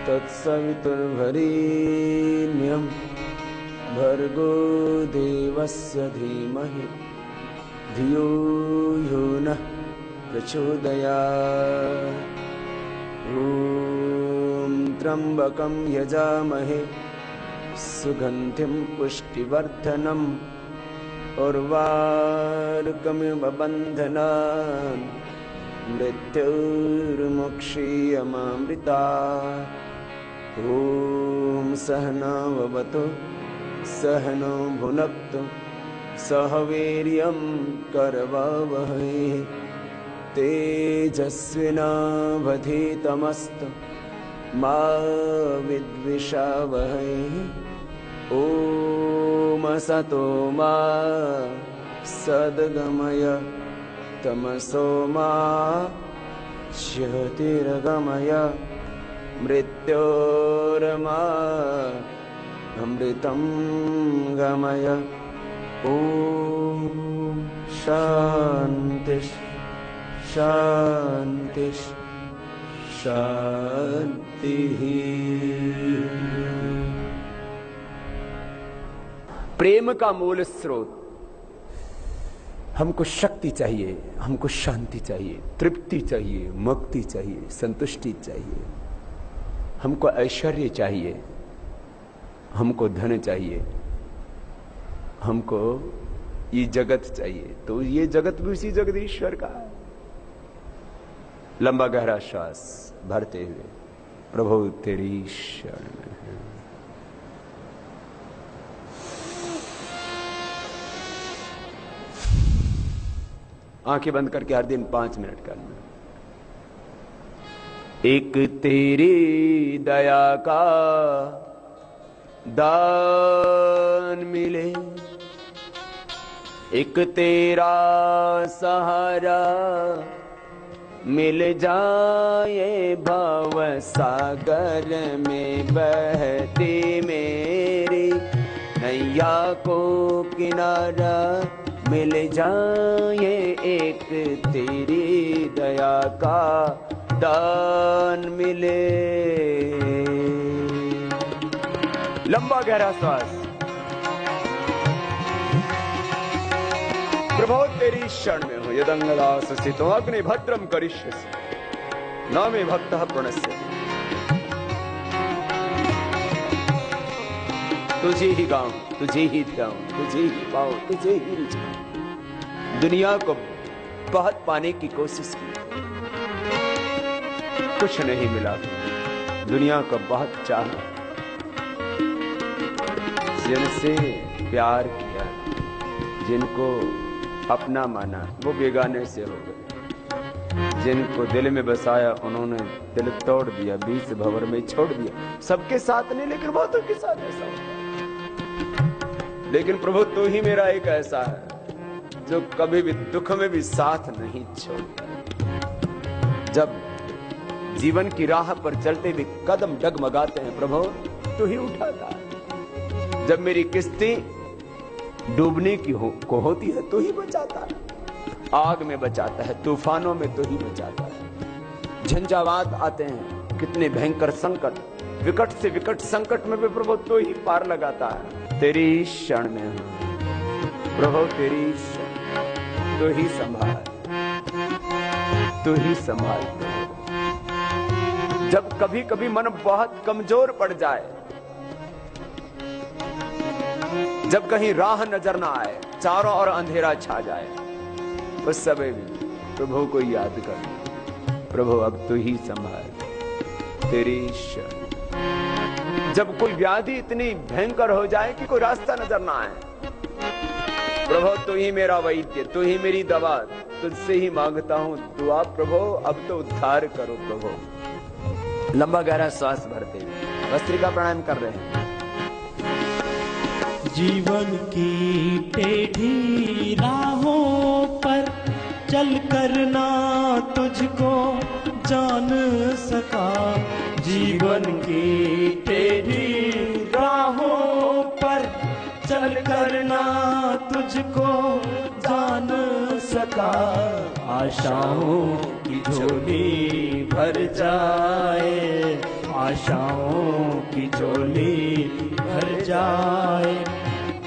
तत्सवितुर्वरेण्यं भर्गो देवस्य धीमहि धियो यो नः प्रचोदयात्। ॐ त्र्यम्बकं यजामहे सुगन्धिं पुष्टिवर्धनम् उर्वारुकमिव बन्धनान् मृत्युर्मुक्षीयमामृतात्। ॐ सहनाववतु सहनो भुनक्तु सह वीर्यं करवावहै तेजस्विनावधीतमस्तु मा विद्विषावहै। ॐ असतो मा सद्गमय तमसो मा ज्योतिर्गमय मृत्योर्मा अमृतं गमय। ॐ शान्ति शान्ति शान्तिः। प्रेम का मूल स्रोत। हमको शक्ति चाहिए, हमको शांति चाहिए, तृप्ति चाहिए, मुक्ति चाहिए, संतुष्टि चाहिए, हमको ऐश्वर्य चाहिए, हमको धन चाहिए, हमको ये जगत चाहिए। तो ये जगत भी उसी जगदीश्वर का है। लंबा गहरा श्वास भरते हुए प्रभु तेरी शरण में है। आंखें बंद करके हर दिन 5 मिनट करना। एक तेरी दया का दान मिले, एक तेरा सहारा मिल जाए, भव सागर में बहती मेरी नैया को किनारा मिल जाए, एक तेरी दया का दान मिले। लंबा गहरा श्वास। प्रभु तेरी शरण में हो। यदंगदास स्थितो अग्नि भद्रम करिष्यसि न मे भक्तः प्रणश्यति। तुझे ही गाऊं, तुझे ही ध्याऊं, तुझे ही पाऊं, तुझे ही रिझाऊं। दुनिया को बहुत पाने की कोशिश की, कुछ नहीं मिला। दुनिया को बहुत चाहा, जिनसे प्यार किया, जिनको अपना माना, वो बेगाने से हो गए। जिनको दिल में बसाया उन्होंने दिल तोड़ दिया, बीच भंवर में छोड़ दिया। सबके साथ नहीं, लेकिन बहुतों के साथ ऐसा होता है। लेकिन प्रभु तू ही मेरा एक ऐसा है जो कभी भी दुख में भी साथ नहीं छोड़ता। जब जीवन की राह पर चलते हुए कदम डगमगाते हैं, प्रभु तू ही उठाता है। जब मेरी किस्ती डूबने की को होती है, तू ही बचाता है। आग में बचाता है, तूफानों में तू ही बचाता है। झंझावात आते हैं, कितने भयंकर संकट, विकट से विकट संकट में भी प्रभु तू ही पार लगाता है। तेरी शरण में हूं प्रभु, तेरी शरण, तू ही संभाल, तू ही संभाल। जब कभी कभी मन बहुत कमजोर पड़ जाए, जब कहीं राह नजर ना आए, चारों ओर अंधेरा छा जाए, उस समय भी प्रभु को याद कर, प्रभु अब तू ही संभाल, तेरी शरण। जब कोई व्याधि इतनी भयंकर हो जाए कि कोई रास्ता नजर ना आए, प्रभु तू ही मेरा वैद्य, तू ही मेरी दवा, तुझसे ही मांगता हूं दुआ प्रभु, अब तो उद्धार करो प्रभु। लंबा गहरा श्वास भरते हुए भस्त्रिका प्राणायाम कर रहे हैं। जीवन की टेढ़ी राहों पर चल कर ना तुझको जान सका। जीवन की टेढ़ी राहों पर चल कर ना तुझको जान सका। आशाओं की झोली भर जाए, आशाओं की झोली भर जाए,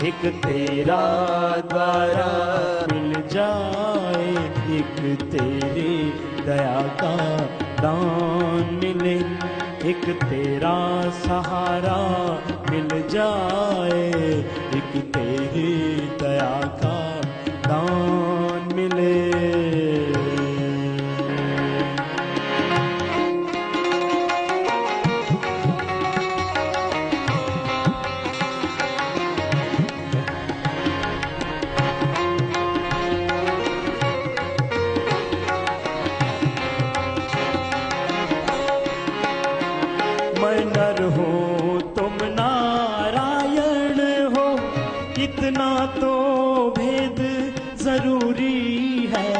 एक तेरा द्वारा मिल जाए, एक तेरी दया का दान मिले, एक तेरा सहारा मिल जाए, एक तेरी दया का दान मिले। मैं नर हूँ तुम नारायण हो, इतना तो भेद जरूरी है।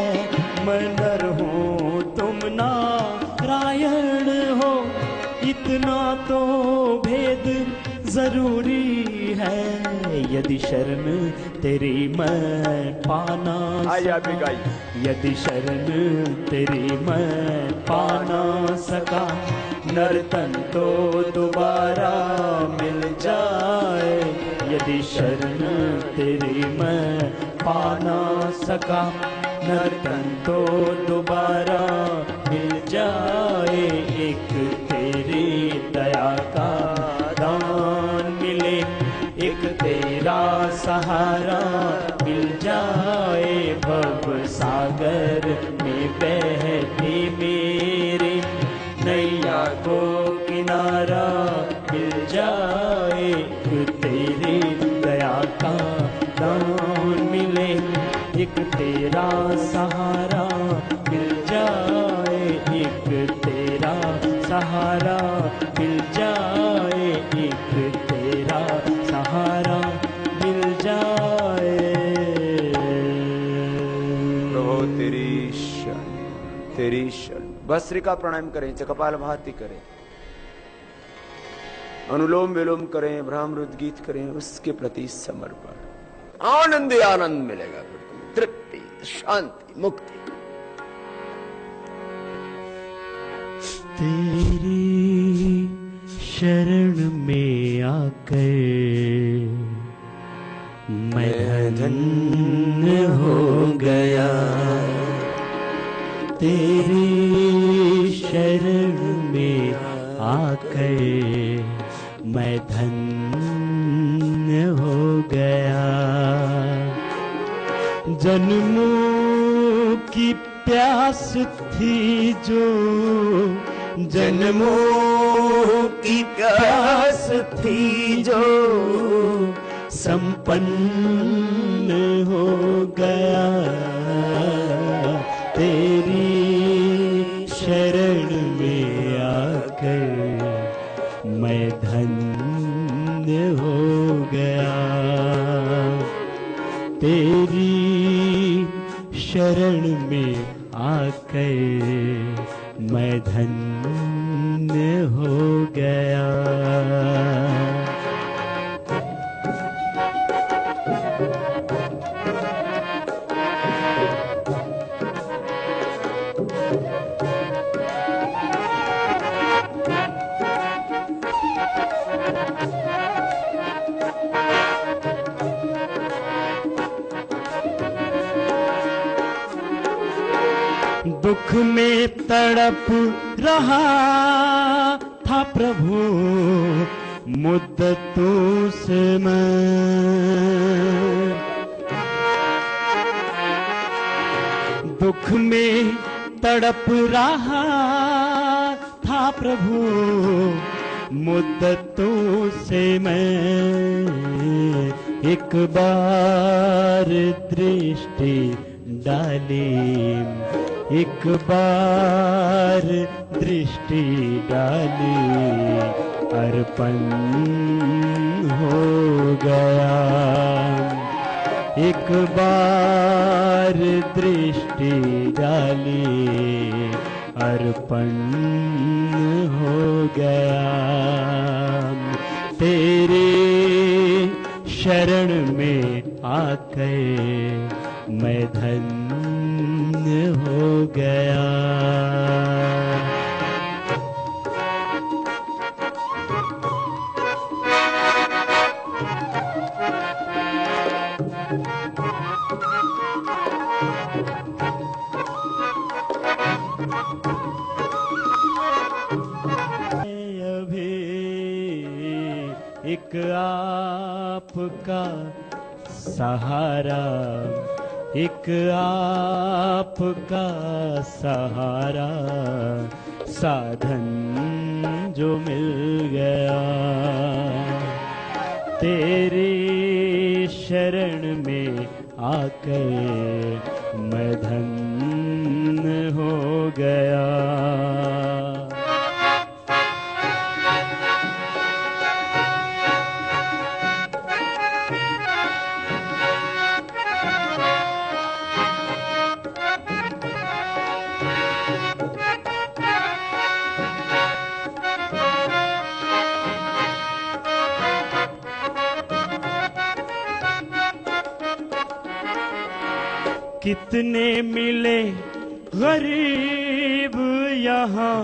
मैं नर हूँ तुम नारायण हो, इतना तो भेद जरूरी है। यदि शरण तेरी मैं पाना सका, यदि शरण तेरी मैं पाना सका, नर्तन तो दोबारा मिल जाए। यदि शरण तेरी मैं पाना सका, नर्तन तो दोबारा मिल जाए, एक तेरी दया का दान मिले, एक तेरा सहारा मिल जाए। भव सागर में बहती मेरी नैया को किनारा मिल जाए, तेरी दया का दान मिले, एक तेरा सहारा मिल जाए, एक तेरा सहारा मिल जाए, एक तेरा सहारा मिल जाए। प्रभु तेरी शरण। भस्त्रिका का प्राणायाम करें, कपाल भाती करें, अनुलोम विलोम करें, ब्रह्मरुद्र गीत करें, उसके प्रति समर्पण। आनंद ही आनंद मिलेगा, तृप्ति, शांति, मुक्ति। तेरी शरण में आकर मैं धन्य हो गया, तेरी शरण में आकर मैं धन्य हो गया। जन्मों की प्यास थी जो, जन्मों की प्यास थी जो, संपन्न हो गया। तेरी शरण में आकर मैं धन्य हो गया, तेरी शरण में आकर मैं धन्य हो गया। दुख में तड़प रहा था प्रभु मुद्दतों से मैं, दुख में तड़प रहा था प्रभु मुद्दतों से मैं। एक बार दृष्टि डाली, एक बार दृष्टि डाली, अर्पण हो गया। एक बार दृष्टि डाली अर्पण हो गया। तेरे शरण में आकर मैं धन्य हो गया। एक आपका सहारा, एक आपका सहारा, साधन जो मिल गया। तेरी शरण में आकर मैं धन्य हो गया। कितने मिले गरीब यहाँ,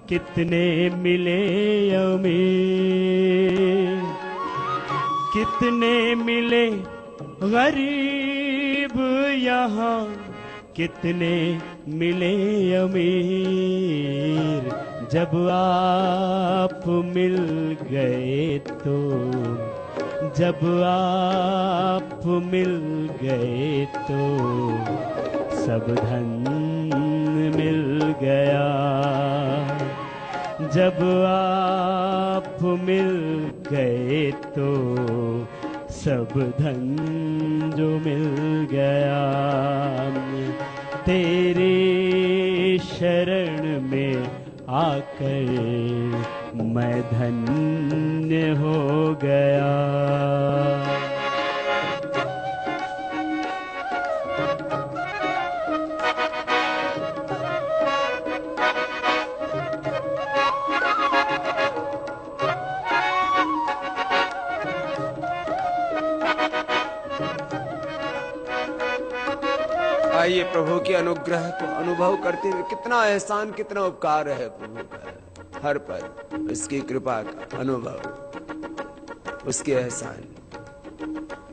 कितने मिले अमीर, कितने मिले गरीब यहाँ, कितने मिले अमीर। जब आप मिल गए तो, जब आप मिल गए तो सब धन मिल गया। जब आप मिल गए तो सब धन जो मिल गया। तेरी शरण में आकर मैं धन्य हो गया। आइए प्रभु के अनुग्रह को अनुभव करते हुए, कितना एहसान, कितना उपकार है प्रभु का हर पर। उसकी कृपा का अनुभव, उसके एहसान,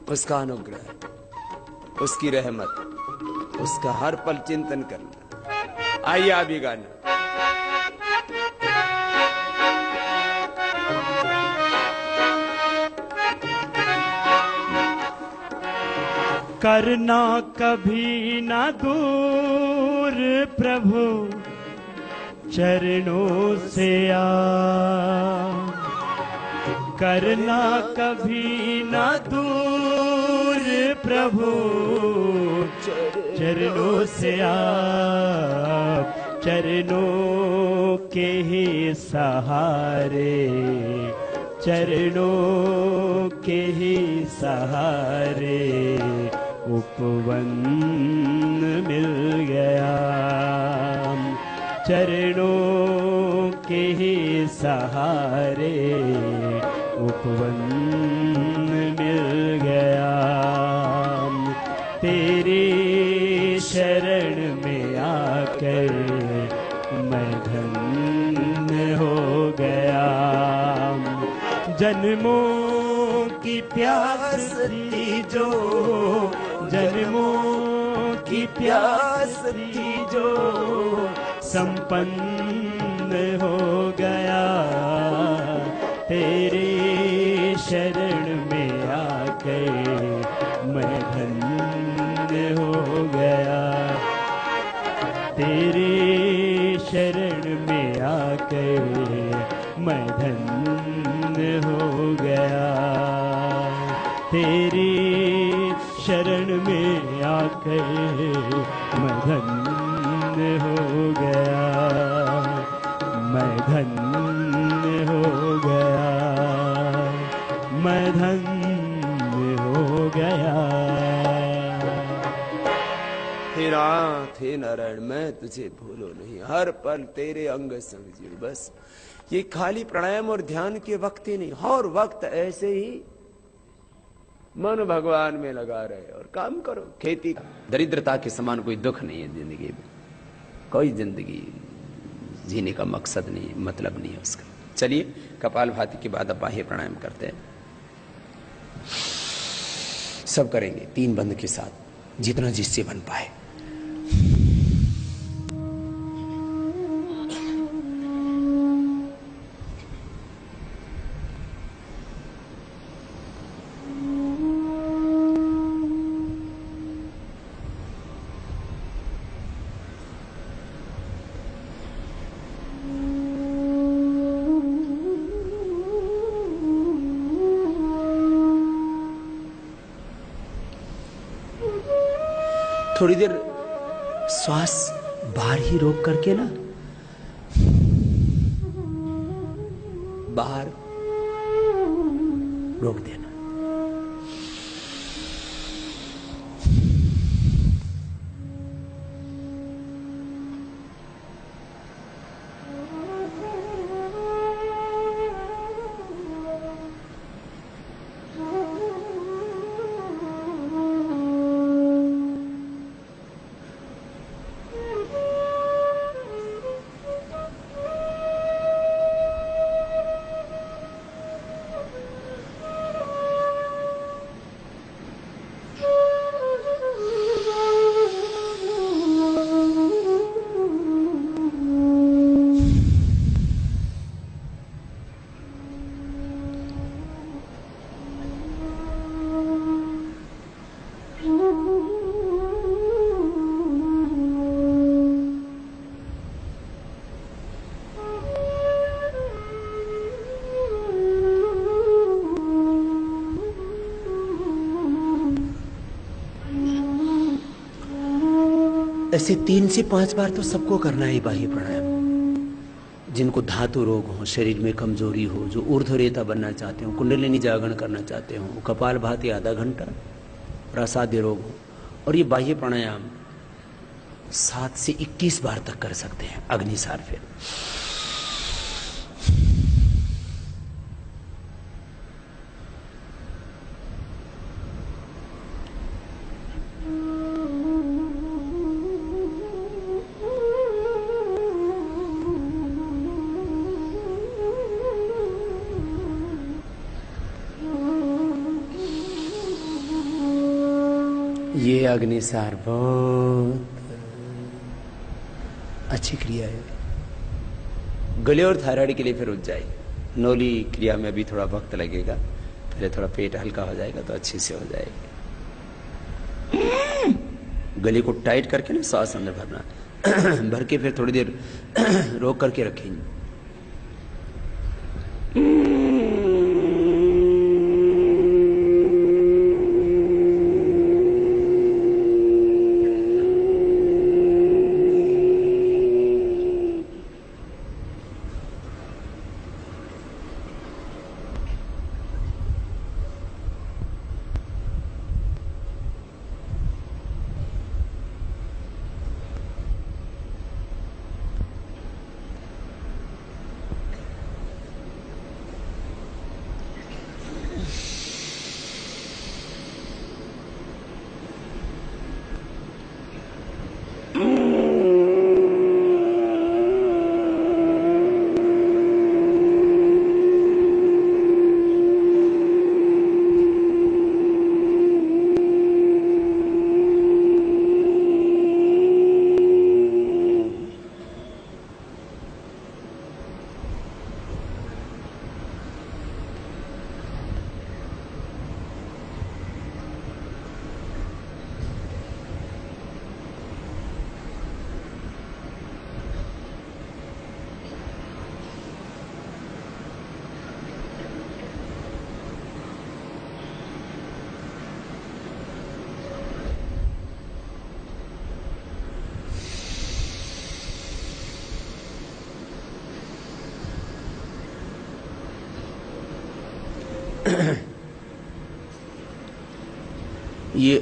उसका अनुग्रह, उसकी रहमत, उसका हर पल चिंतन करना। आइए आप ये गाना। करना कभी ना दूर प्रभु चरणों से आ, करना कभी ना दूर प्रभु चरणों से आ। चरणों के ही सहारे, चरणों के ही सहारे उपवन मिल गया। चरणों के ही सहारे उपवन मिल गया। तेरी शरण में आकर मैं धन्य हो गया। जन्मों की प्यास थी जो, जन्मों की प्यास थी जो संपन्न हो गया। तेरे शरण में आकर मैं धन्य हो गया। तेरे शरण में आकर मैं धन्य हो गया। तेरी शरण में आकर मैं धन्य हो गया। मैं धन्य हो गया। मैं धन्य हो गया। हे नाथ हे नारायण मैं तुझे भूलो नहीं, हर पल तेरे अंग संग जीव। बस ये खाली प्राणायाम और ध्यान के वक्त ही नहीं, और वक्त ऐसे ही मन भगवान में लगा रहे और काम करो। खेती दरिद्रता के समान कोई दुख नहीं है जिंदगी में, कोई जिंदगी जीने का मकसद नहीं, मतलब नहीं है उसका। चलिए कपालभाति के बाद अब बाह्य प्राणायाम करते हैं, सब करेंगे 3 बंद के साथ, जितना जिससे बन पाए। थोड़ी देर श्वास बाहर ही रोक करके ना, बाहर रोक देना। ऐसे 3 से 5 बार तो सबको करना है बाह्य प्राणायाम। जिनको धातु रोग हो, शरीर में कमजोरी हो, जो ऊर्ध्वरेता बनना चाहते हो, कुंडलिनी जागरण करना चाहते हो, कपालभाति आधा घंटा, प्रसाद्य रोग हो, और ये बाह्य प्राणायाम 7 से 21 बार तक कर सकते हैं। अग्निसार फिर ये अग्निसार बहुत अच्छी क्रिया है। गले और थायराइड के लिए फिर उज्जाई नौली क्रिया में अभी थोड़ा वक्त लगेगा, पहले थोड़ा पेट हल्का हो जाएगा तो अच्छे से हो जाएगा। गले को टाइट करके ना सांस अंदर भरना, भर के फिर थोड़ी देर रोक करके रखेंगे। ये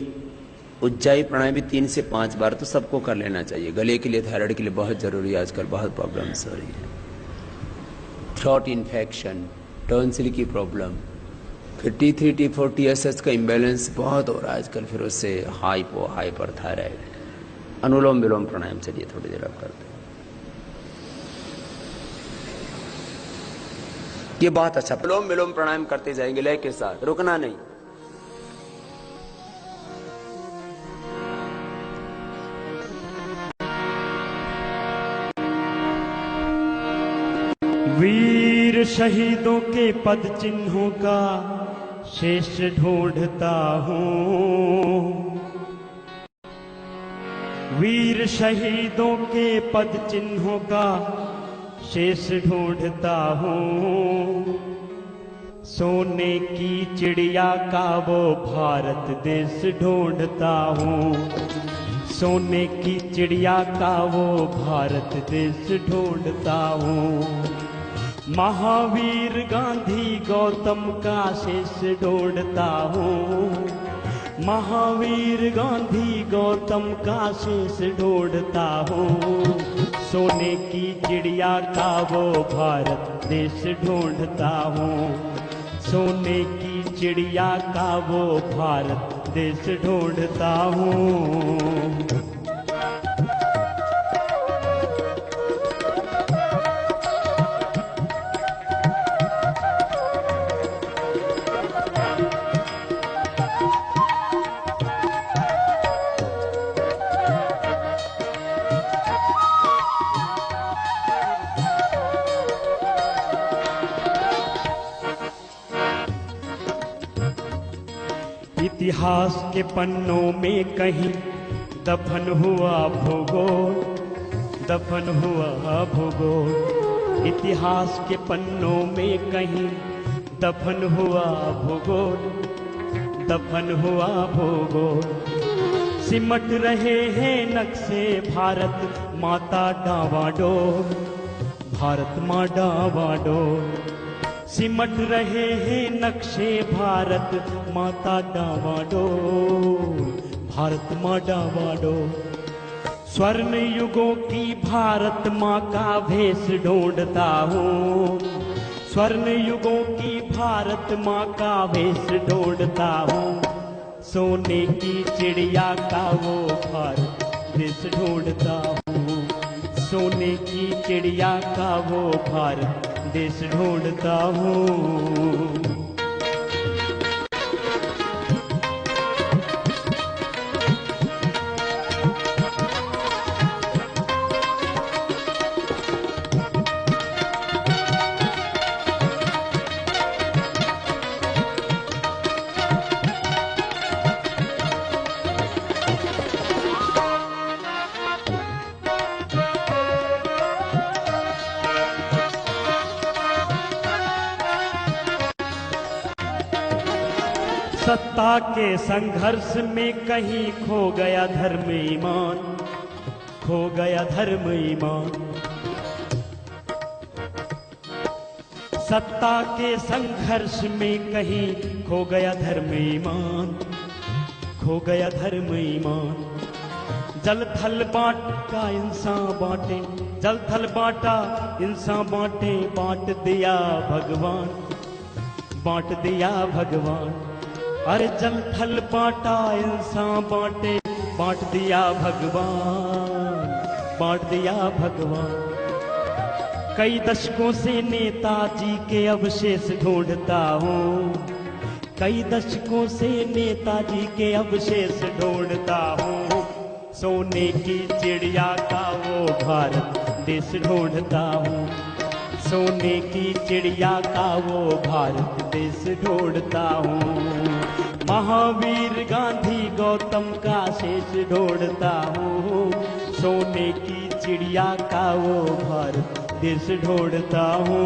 उज्जाई प्राणायाम भी 3 से 5 बार तो सबको कर लेना चाहिए। गले के लिए, थायराइड के लिए बहुत जरूरी है। आजकल बहुत प्रॉब्लम्स हो रही है, थ्रोट इन्फेक्शन, टॉन्सिल की प्रॉब्लम, फिर T3 T4 TSH का इम्बैलेंस बहुत हो रहा है आजकल, फिर उससे हाइपर थायराइड। अनुलोम विलोम प्राणायाम चलिए थोड़ी देर आप करते हैं। ये बहुत अच्छा, अनुलोम विलोम प्राणायाम करते जाएंगे लय के साथ, रुकना नहीं। वीर शहीदों के पद चिन्हों का शेष ढूंढता हूँ, वीर शहीदों के पद चिन्हों का शेष ढूंढता हूँ। सोने की चिड़िया का वो भारत देश ढूंढता हूँ, सोने की चिड़िया का वो भारत देश ढूंढता हूँ। महावीर गांधी गौतम का शेष ढूंढता हूँ, महावीर गांधी गौतम का शेष ढूंढता हूँ। सोने की चिड़िया का वो भारत देश ढूंढता हूँ, सोने की चिड़िया का वो भारत देश ढूंढता हूँ। इतिहास के पन्नों में कहीं दफन हुआ भूगोल, दफन हुआ भूगोल। इतिहास के पन्नों में कहीं दफन हुआ भूगोल, दफन हुआ भूगोल। सिमट रहे हैं नक्शे भारत माता डावाडोल, भारत माँ डावाडोल। सिमट रहे हैं नक्शे भारत माता डावाडोल, भारत माँ डावाडोल। स्वर्ण युगों की भारत माँ का भेष ढूंढता हूँ, स्वर्ण युगों की भारत माँ का भेष ढूंढता हूँ। सोने की चिड़िया का वो भारत देश ढूंढता हूँ, सोने की चिड़िया का वो भारत देश ढूंढता हूँ। सत्ता के संघर्ष में कहीं खो गया धर्म ईमान, खो गया धर्म ईमान। सत्ता के संघर्ष में कहीं खो गया धर्म ईमान, खो गया धर्म ईमान। जल थल बांट का इंसान बांटे, जल थल बांटा इंसान बांटे, बांट दिया भगवान, बांट दिया भगवान। अरे जल थल बांटा इंसान बांटे, बांट दिया भगवान, बांट दिया भगवान। कई दशकों से नेताजी के अवशेष ढूंढता हूँ, कई दशकों से नेताजी के अवशेष ढूंढता हूँ। सोने की चिड़िया का वो भारत देश ढूंढता हूँ, सोने की चिड़िया का वो भारत देश ढूंढता हूँ। महावीर गांधी गौतम का शेष ढूंढता हूँ, सोने की चिड़िया का वो भारत देश ढूंढता हूँ।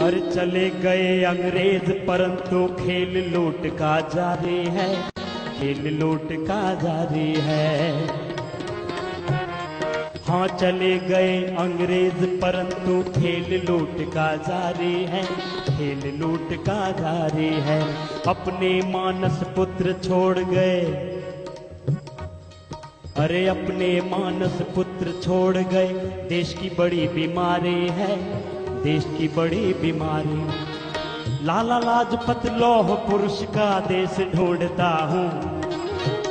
हर चले गए अंग्रेज परंतु खेल लूट का जारी है, खेल लूट का जारी है। हाँ चले गए अंग्रेज परंतु खेल लूट का जारी है, खेल लूट का जारी है। अपने मानस पुत्र छोड़ गए, अरे अपने मानस पुत्र छोड़ गए। देश की बड़ी बीमारी है, देश की बड़ी बीमारी। लाला लाजपत लौह पुरुष का देश ढूंढता हूँ,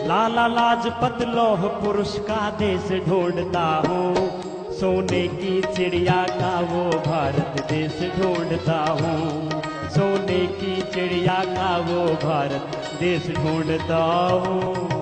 लाला लाजपत लौह पुरुष का देश ढूंढता हूँ। सोने की चिड़िया का वो भारत देश ढूंढता हूँ, सोने की चिड़िया का वो भारत देश ढूंढता हूँ।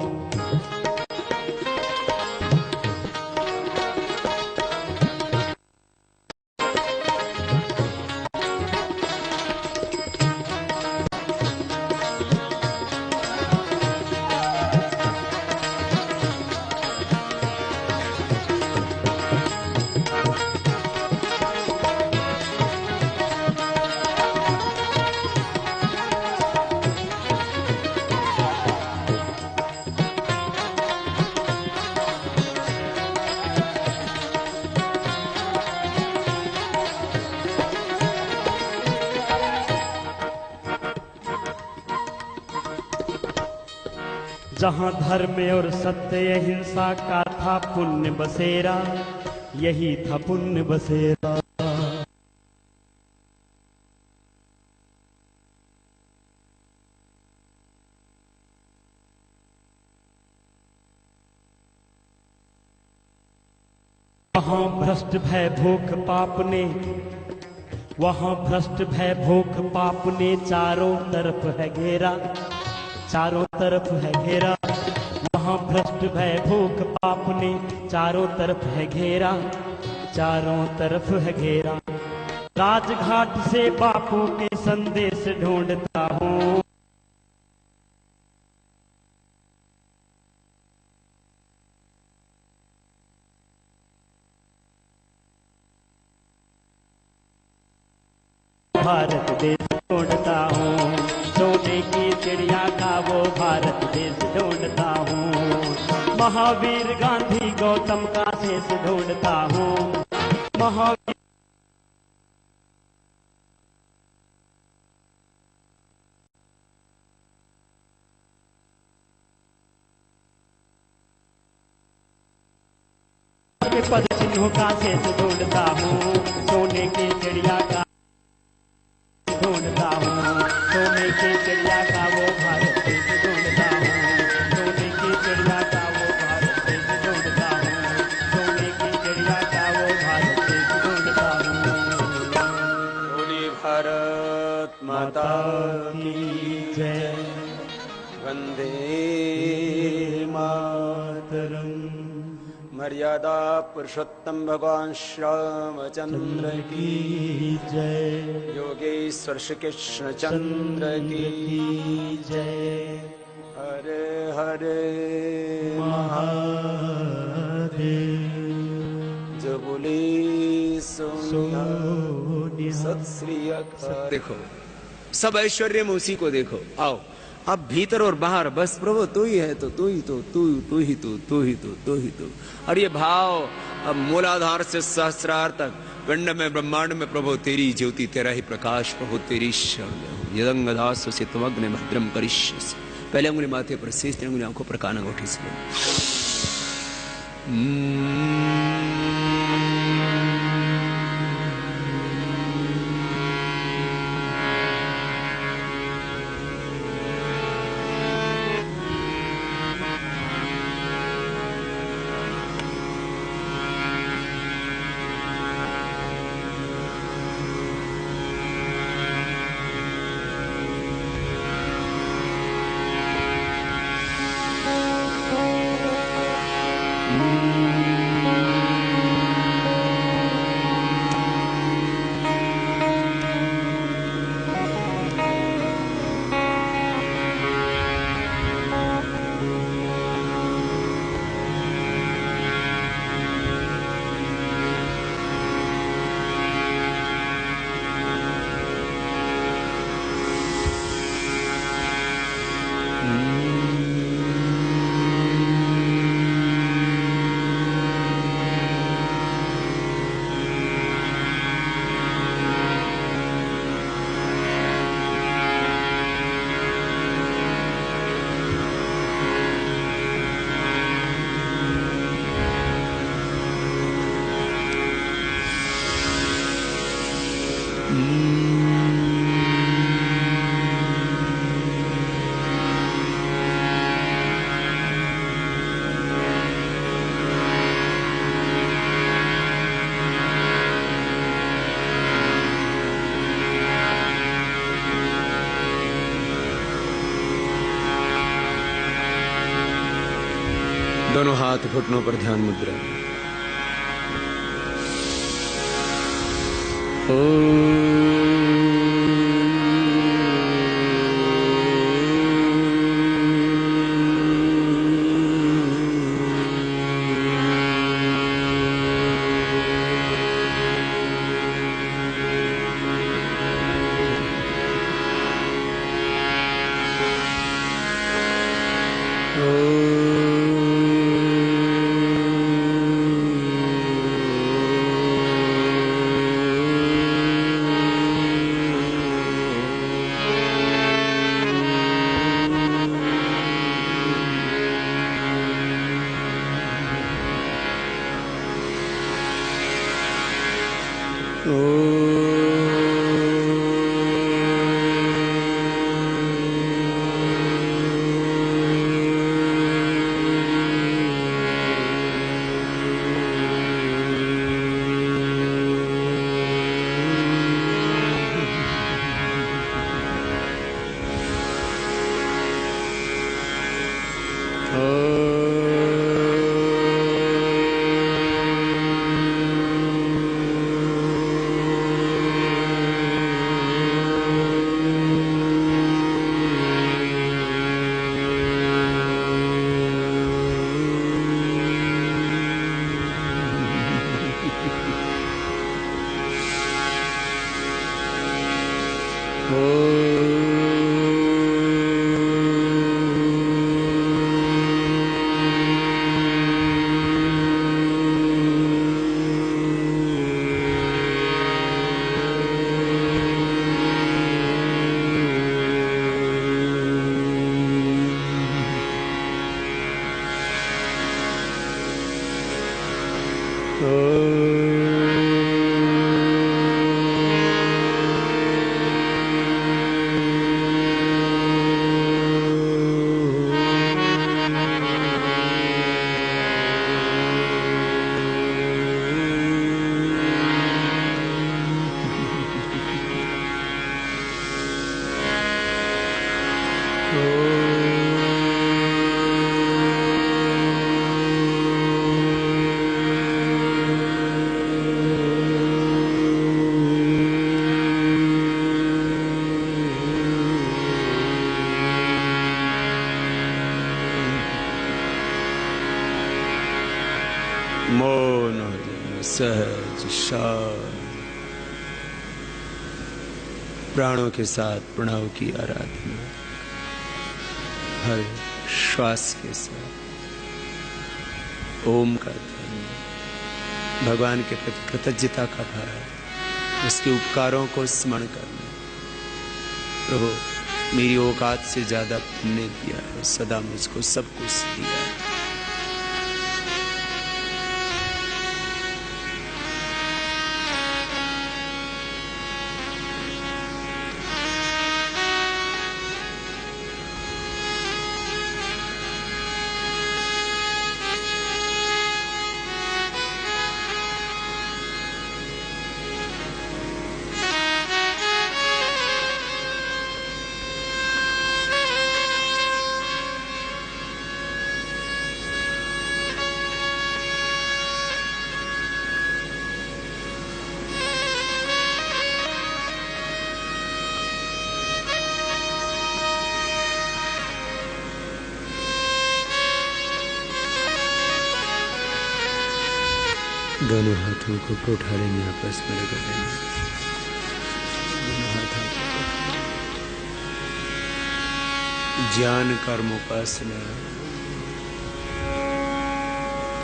जहाँ धर्म और सत्य अहिंसा का था पुण्य बसेरा, यही था पुण्य बसेरा। वहाँ भ्रष्ट भय भूख पाप ने, वहाँ भ्रष्ट भय भूख पाप ने चारों तरफ है घेरा, चारों तरफ है घेरा। वहाँ भ्रष्ट भय भूख पाप ने चारों तरफ है घेरा, चारों तरफ है घेरा। राजघाट से बापू के संदेश ढूंढता हूँ, भारत देश ढूंढता हूँ। सोने की चिड़िया का वो भारत देश ढूंढता हूँ। महावीर गांधी गौतम का देश ढूंढता हूँ, महावीर के पद चिन्हों का देश ढूंढता हूँ। सोने की चिड़िया का ढूंढता हूँ, सोने की चिड़िया का वो भारत देश ढूंढता हूँ। सोने की चिड़िया का वो भारत देश ढूंढता हूँ, सोने की चिड़िया का वो भारत देश ढूंढता हूँ। बोली भारत माता की जय, वंदे मातरम। मर्यादा पुरुषोत्तम भगवान श्यामचंद्र की जय, योगेश्वर श्री कृष्ण चंद्र की जय। हरे हरे महादेव। जो बोले सोनिया सत श्री अकाल। देखो सब ऐश्वर्य में उसी को देखो। आओ अब भीतर और बाहर बस प्रभु तू ही है, तो तू ही तो तू ही तो तू ही तो तू ही तो। और ये भाव अब मूलाधार से सहस्रार तक पिंड में ब्रह्मांड में प्रभु तेरी ज्योति तेरा ही प्रकाश, प्रभु तेरी शरण। यदंग दास से तमग्न भद्रम करिष्यसि। पहले उंगली माथे पर शेष, तीन उंगली आंखों पर, कान अंगूठी से। दोनों हाथ घुटनों पर ध्यान मुद्रा। मौन हो जाना, सहज शांत, प्राणों के साथ प्रणव की आराधना, हर श्वास के साथ ओम का ध्यान, भगवान के प्रति कृतज्ञता का भाव, उसके उपकारों को स्मरण करना। प्रभु मेरी औकात से ज्यादा तुमने दिया है, सदा मुझको सब कुछ दिया है। दोनों हाथों को उठा लेंगे, आपस में रगड़ लेंगे। दोनों हाथों को ज्ञान कर्म उपासना,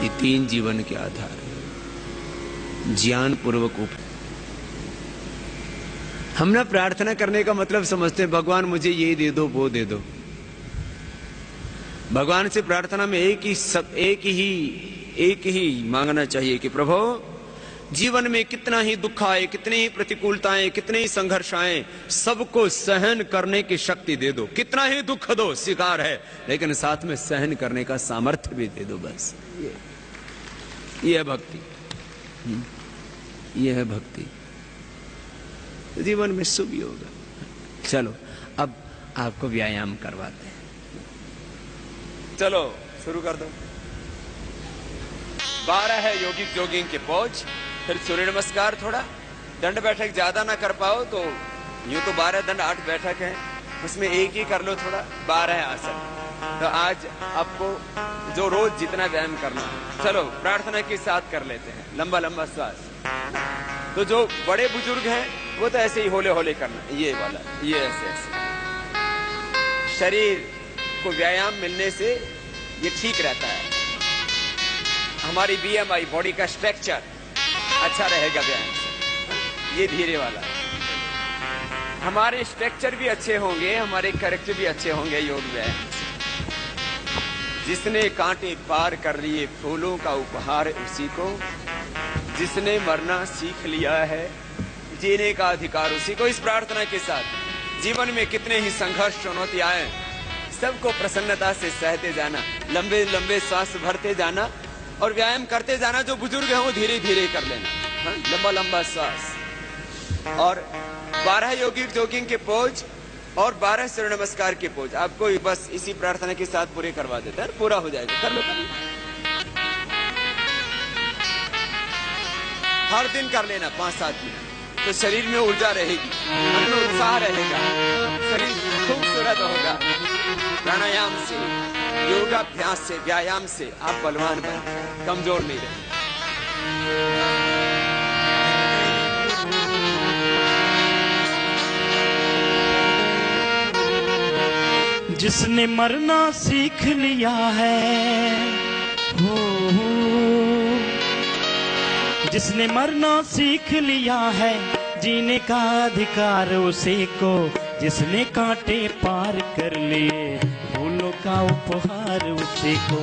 ये तीन जीवन के आधार है। ज्ञान पूर्वक हम ना प्रार्थना करने का मतलब समझते हैं भगवान मुझे ये दे दो वो दे दो। भगवान से प्रार्थना में एक ही मांगना चाहिए कि प्रभु जीवन में कितना ही दुख आए, कितनी ही प्रतिकूलताएं, कितने ही संघर्ष आए, सबको सहन करने की शक्ति दे दो। कितना ही दुख दो, स्वीकार है, लेकिन साथ में सहन करने का सामर्थ्य भी दे दो। बस ये है भक्ति, ये है भक्ति। जीवन में सुख ही होगा। चलो अब आपको व्यायाम करवाते हैं। चलो शुरू कर दो। 12 है योगिक जोगिंग के पोज, फिर सूर्य नमस्कार। थोड़ा दंड बैठक ज्यादा ना कर पाओ तो यूं तो 12 दंड 8 बैठक है, उसमें एक ही कर लो थोड़ा। 12 आसन। तो आज आपको जो रोज जितना व्यायाम करना है, चलो प्रार्थना के साथ कर लेते हैं। लंबा लंबा श्वास। तो जो बड़े बुजुर्ग हैं वो तो ऐसे ही होले होले करना, ये वाला, ये ऐसे ऐसे। शरीर को व्यायाम मिलने से ये ठीक रहता है। हमारी BMI, बॉडी का स्ट्रक्चर अच्छा रहेगा व्यायाम से। ये धीरे वाला। हमारे स्ट्रक्चर भी अच्छे होंगे, हमारे कैरेक्टर भी अच्छे होंगे योग व्यायाम से। जिसने कांटे पार कर लिए फूलों का उपहार उसी को, जिसने मरना सीख लिया है जीने का अधिकार उसी को। इस प्रार्थना के साथ जीवन में कितने ही संघर्ष चुनौती आए, सबको प्रसन्नता से सहते जाना, लंबे लंबे सांस भरते जाना और व्यायाम करते जाना। जो बुजुर्ग हैं वो धीरे धीरे कर लेना। हाँ? लंबा लंबा सांस। और 12 योगिक जोगिंग के पोज और 12 सूर्य नमस्कार के पोज आपको बस इसी प्रार्थना के साथ पूरे करवा देते हैं, पूरा हो जाएगा। कर लो, कर लो। हर दिन कर लेना 5-7 मिनट, तो शरीर में ऊर्जा रहेगी, मन में उत्साह रहेगा, शरीर खूबसूरत होगा। प्राणायाम से, योगाभ्यास से, व्यायाम से आप बलवान बने, कमजोर नहीं रहे। जिसने मरना सीख लिया है, हो जिसने मरना सीख लिया है, जीने का अधिकार उसी को। जिसने कांटे पार कर लिए फूलों का उपहार उसी को।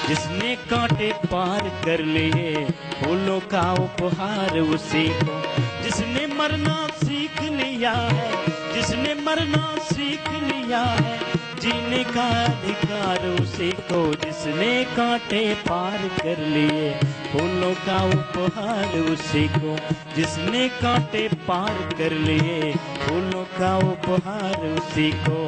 जिसने कांटे पार कर लिए फूलों का उपहार उसी को। जिसने मरना सीख लिया है, जिसने मरना सीख लिया है, जीने का अधिकार उसी को। जिसने कांटे पार कर लिए फूलों का उपहार उसी को। जिसने कांटे पार कर लिए फूलों का उपहार उसी को।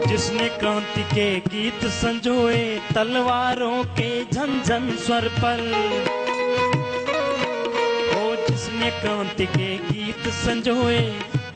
जिसने क्रांति के गीत संजोए तलवारों के झंझन स्वर पर। ओ जिसने क्रांति के गीत संजोए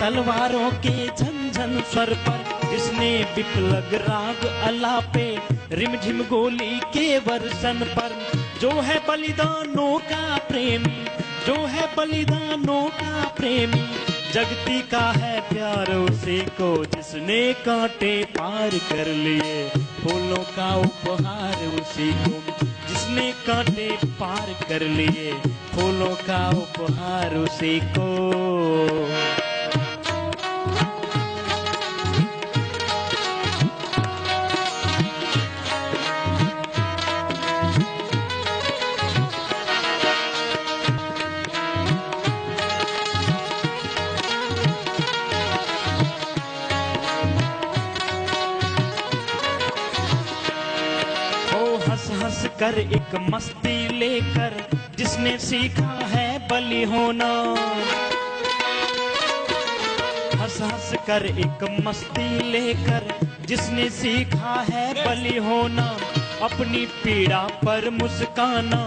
तलवारों के झंझन स्वर पर। जिसने विप्लव राग अलापे रिमझिम गोली के वर्षन पर। जो है बलिदानों का प्रेमी, जो है बलिदानों का प्रेमी। जगती का है प्यार उसी को। जिसने कांटे पार कर लिए फूलों का उपहार उसी को। जिसने कांटे पार कर लिए फूलों का उपहार उसी को। हंस कर एक मस्ती लेकर जिसने सीखा है बलि होना। हंस हंस कर एक मस्ती लेकर जिसने सीखा है बलि होना। अपनी पीड़ा पर मुस्काना,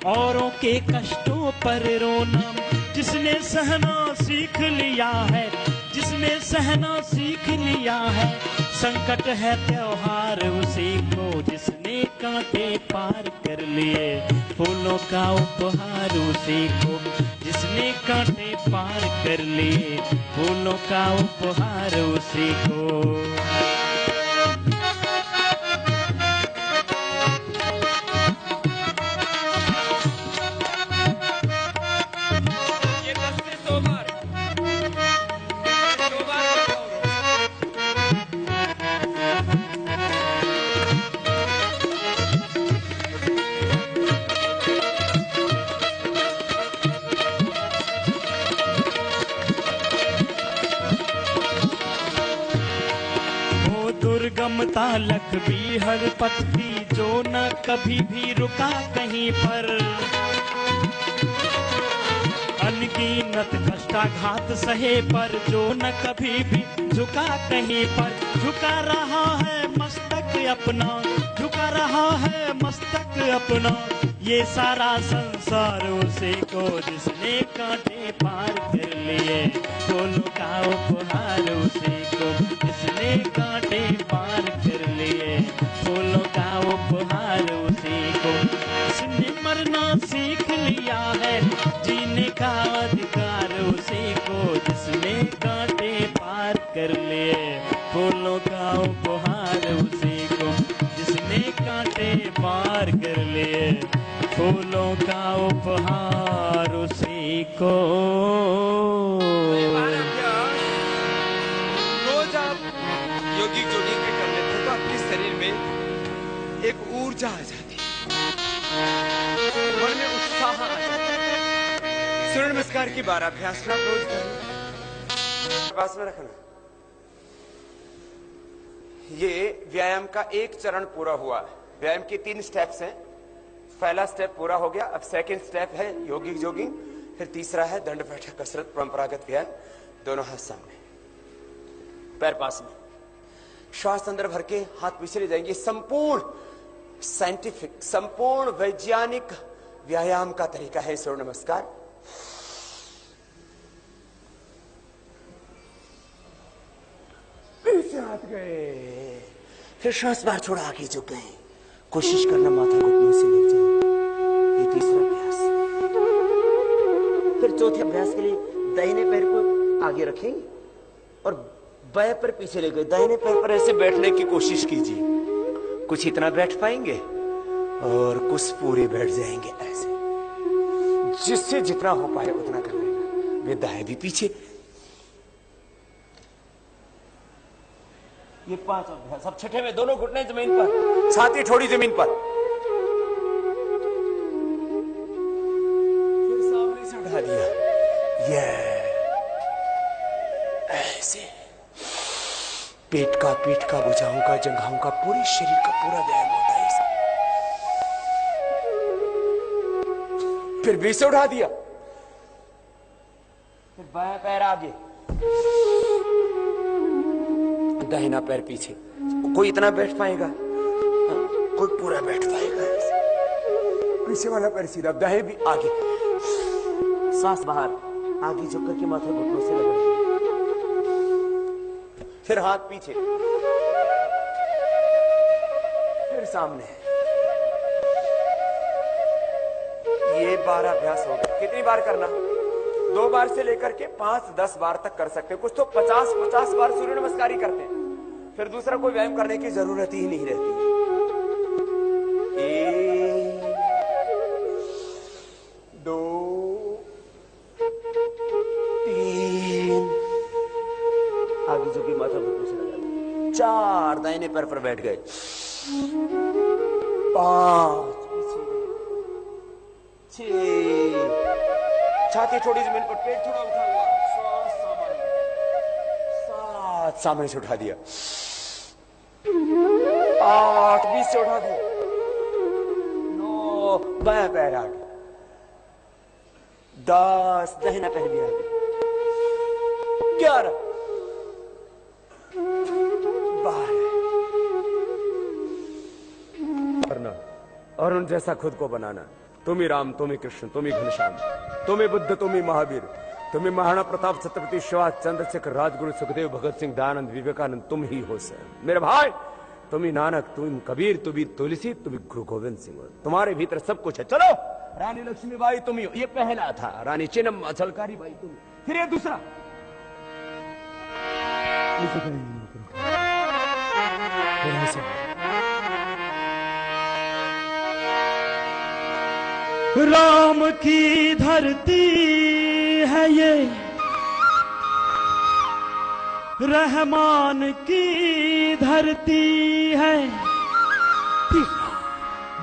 औरों के कष्टों पर रोना। जिसने सहना सीख लिया है, जिसने सहना सीख लिया है। संकट है त्योहार उसी को। जिसने कांटे पार कर लिए, फूलों का उपहार उसी को जिसने कांटे पार कर लिए, फूलों का उपहार उसी को। दुर्गमता लख भी हर पथ की, जो न कभी भी रुका कहीं पर, अनगिनत कष्टाघात सहे पर, जो न कभी भी झुका कहीं पर। झुका रहा है मस्तक अपना, झुका रहा है मस्तक अपना, ये सारा संसार उसी को जिसने कांटे पार कर लिए, फूलों का उपहार उसी को जिसने कांटे पार कर लिए, फूलों का उपहार उसी को जिसने मरना सीख लिया है, जीने का अधिकार उसी को जिसने कांटे पार कर लिए, फूलों का उपहार उसी को जिसने कांटे पार कर लिए, फूलों का उपहार उसी को। रोज आप योगिक जोगिंग के कर लेते तो आपके शरीर में एक ऊर्जा आ जाती, मन में उत्साह आ जाता। सूर्य नमस्कार की 12 अभ्यास आप रोज करें, पास में रखना। ये व्यायाम का एक चरण पूरा हुआ। व्यायाम के 3 स्टेप्स हैं। पहला स्टेप पूरा हो गया, अब सेकंड स्टेप है योगिक जोगिंग, फिर तीसरा है दंड बैठक कसरत परंपरागत व्यायाम। दोनों हाथ सामने, पैर पास में, श्वास अंदर भर के हाथ पीछे ले जाएंगे। संपूर्ण साइंटिफिक, संपूर्ण वैज्ञानिक व्यायाम का तरीका है सूर्य नमस्कार। पीछे हाथ गए, फिर श्वास बाहर छोड़ा, आगे झुक गए। कोशिश करना माथा घुटनों से लेट जाए। ये तीसरा अभ्यास। फिर चौथे अभ्यास के लिए दाहिने पैर को आगे रखेंगे और बाएं पैर पीछे ले गए। दाहिने पैर पर ऐसे बैठने की कोशिश कीजिए, कुछ इतना बैठ पाएंगे और कुछ पूरे बैठ जाएंगे ऐसे, जिससे जितना हो पाए उतना कर लेना। वे दाएं भी पीछे। ये 5 अभ्यास। अब छठे में दोनों घुटने जमीन पर, छाती थोड़ी जमीन पर, फिर सामने से उठा दिया। ये ऐसे पेट का, भुजाओं का, जंघाओं का, पूरे शरीर का पूरा व्यायाम होता है इससे। फिर 20 से उठा दिया। फिर बायां पैर आगे, दाहिना पैर पीछे। कोई इतना बैठ पाएगा, कोई पूरा बैठ पाएगा ऐसे। पीछे वाला पैर सीधा, दाहिने भी आगे, सांस बाहर, आगे झुक करके माथा घुटनों से लगाइए। फिर हाथ पीछे, फिर सामने। ये 12 अभ्यास हो गए। कितनी बार करना? 2 बार से लेकर के 5-10 बार तक कर सकते हैं। कुछ तो 50-50 बार सूर्य नमस्कार ही करते हैं, फिर दूसरा कोई व्यायाम करने की जरूरत ही नहीं रहती। 1 2 3, आगे झुकी माथा घुटनों से लगा दिया। 4, दाहिने पैर पर बैठ गए। 5, 6, छाती थोड़ी जमीन पर, पेट थोड़ा उठा हुआ, श्वास सामान्य। 7, सामने से उठा दिया। 8, 20 से उठा दिया। 9, बायां पैर आगे। 10, दाहिना पैर भी आगे। 11, 12 करना और उन जैसा खुद को बनाना। तुम ही राम, तुम ही कृष्ण, तुम ही घनश्याम, तुम ही बुद्ध, तुम ही महावीर, तुम ही महाराणा प्रताप, छत्रपति शिवाजी, चंद्रशेखर, राजगुरु, सुखदेव, भगत सिंह, दयानंद, विवेकानंद, तुम ही हो सर। मेरे भाई, तुम ही नानक, तुम कबीर, तुम ही तुलसी, तुम ही गुरु गोविंद सिंह, तुम्हारे भीतर सब कुछ है। चलो रानी लक्ष्मीबाई तुम ही हो, ये पहला था। रानी चिन्नम्मा झलकारी बाई तुम, फिर ये दूसरा। राम की धरती है ये, रहमान की धरती है,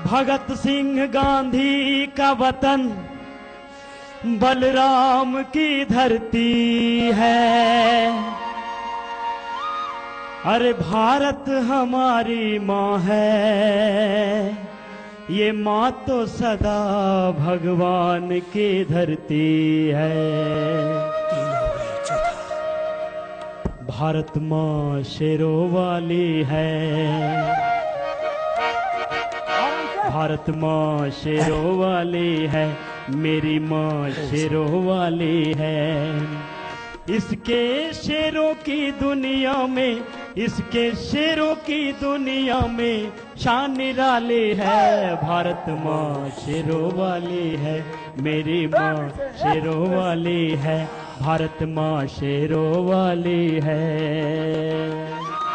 भगत सिंह गांधी का वतन बलराम की धरती है। अरे भारत हमारी माँ है, ये माँ तो सदा भगवान की धरती है। भारत माँ शेरों वाली है, भारत माँ शेरों वाली है, मेरी माँ शेरों वाली है। इसके शेरों की दुनिया में, इसके शेरों की दुनिया में शान निराली है। भारत माँ शेरों वाली है, मेरी माँ शेरों वाली है, भारत माँ शेरों वाली है।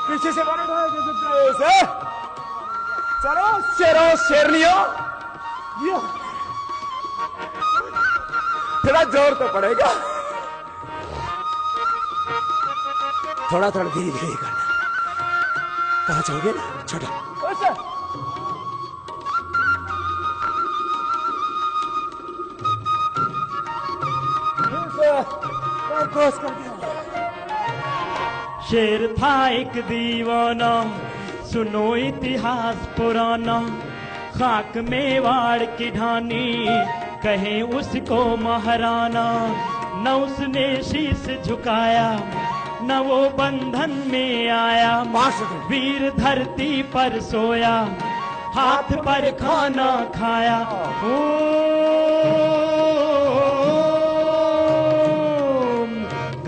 पीछे से चलो शेरों शेरनियों, थोड़ा जोर तो पड़ेगा, थोड़ा थोड़ा धीरे धीरे करना। कहाँ जाओगे ना छोटा? शेर था एक दीवाना, सुनो इतिहास पुराना, खाक मेवाड़ की ढानी, कहे उसको महाराना। न उसने शीश झुकाया, न वो बंधन में आया, वीर धरती पर सोया, हाथ पर खाना खाया। ओ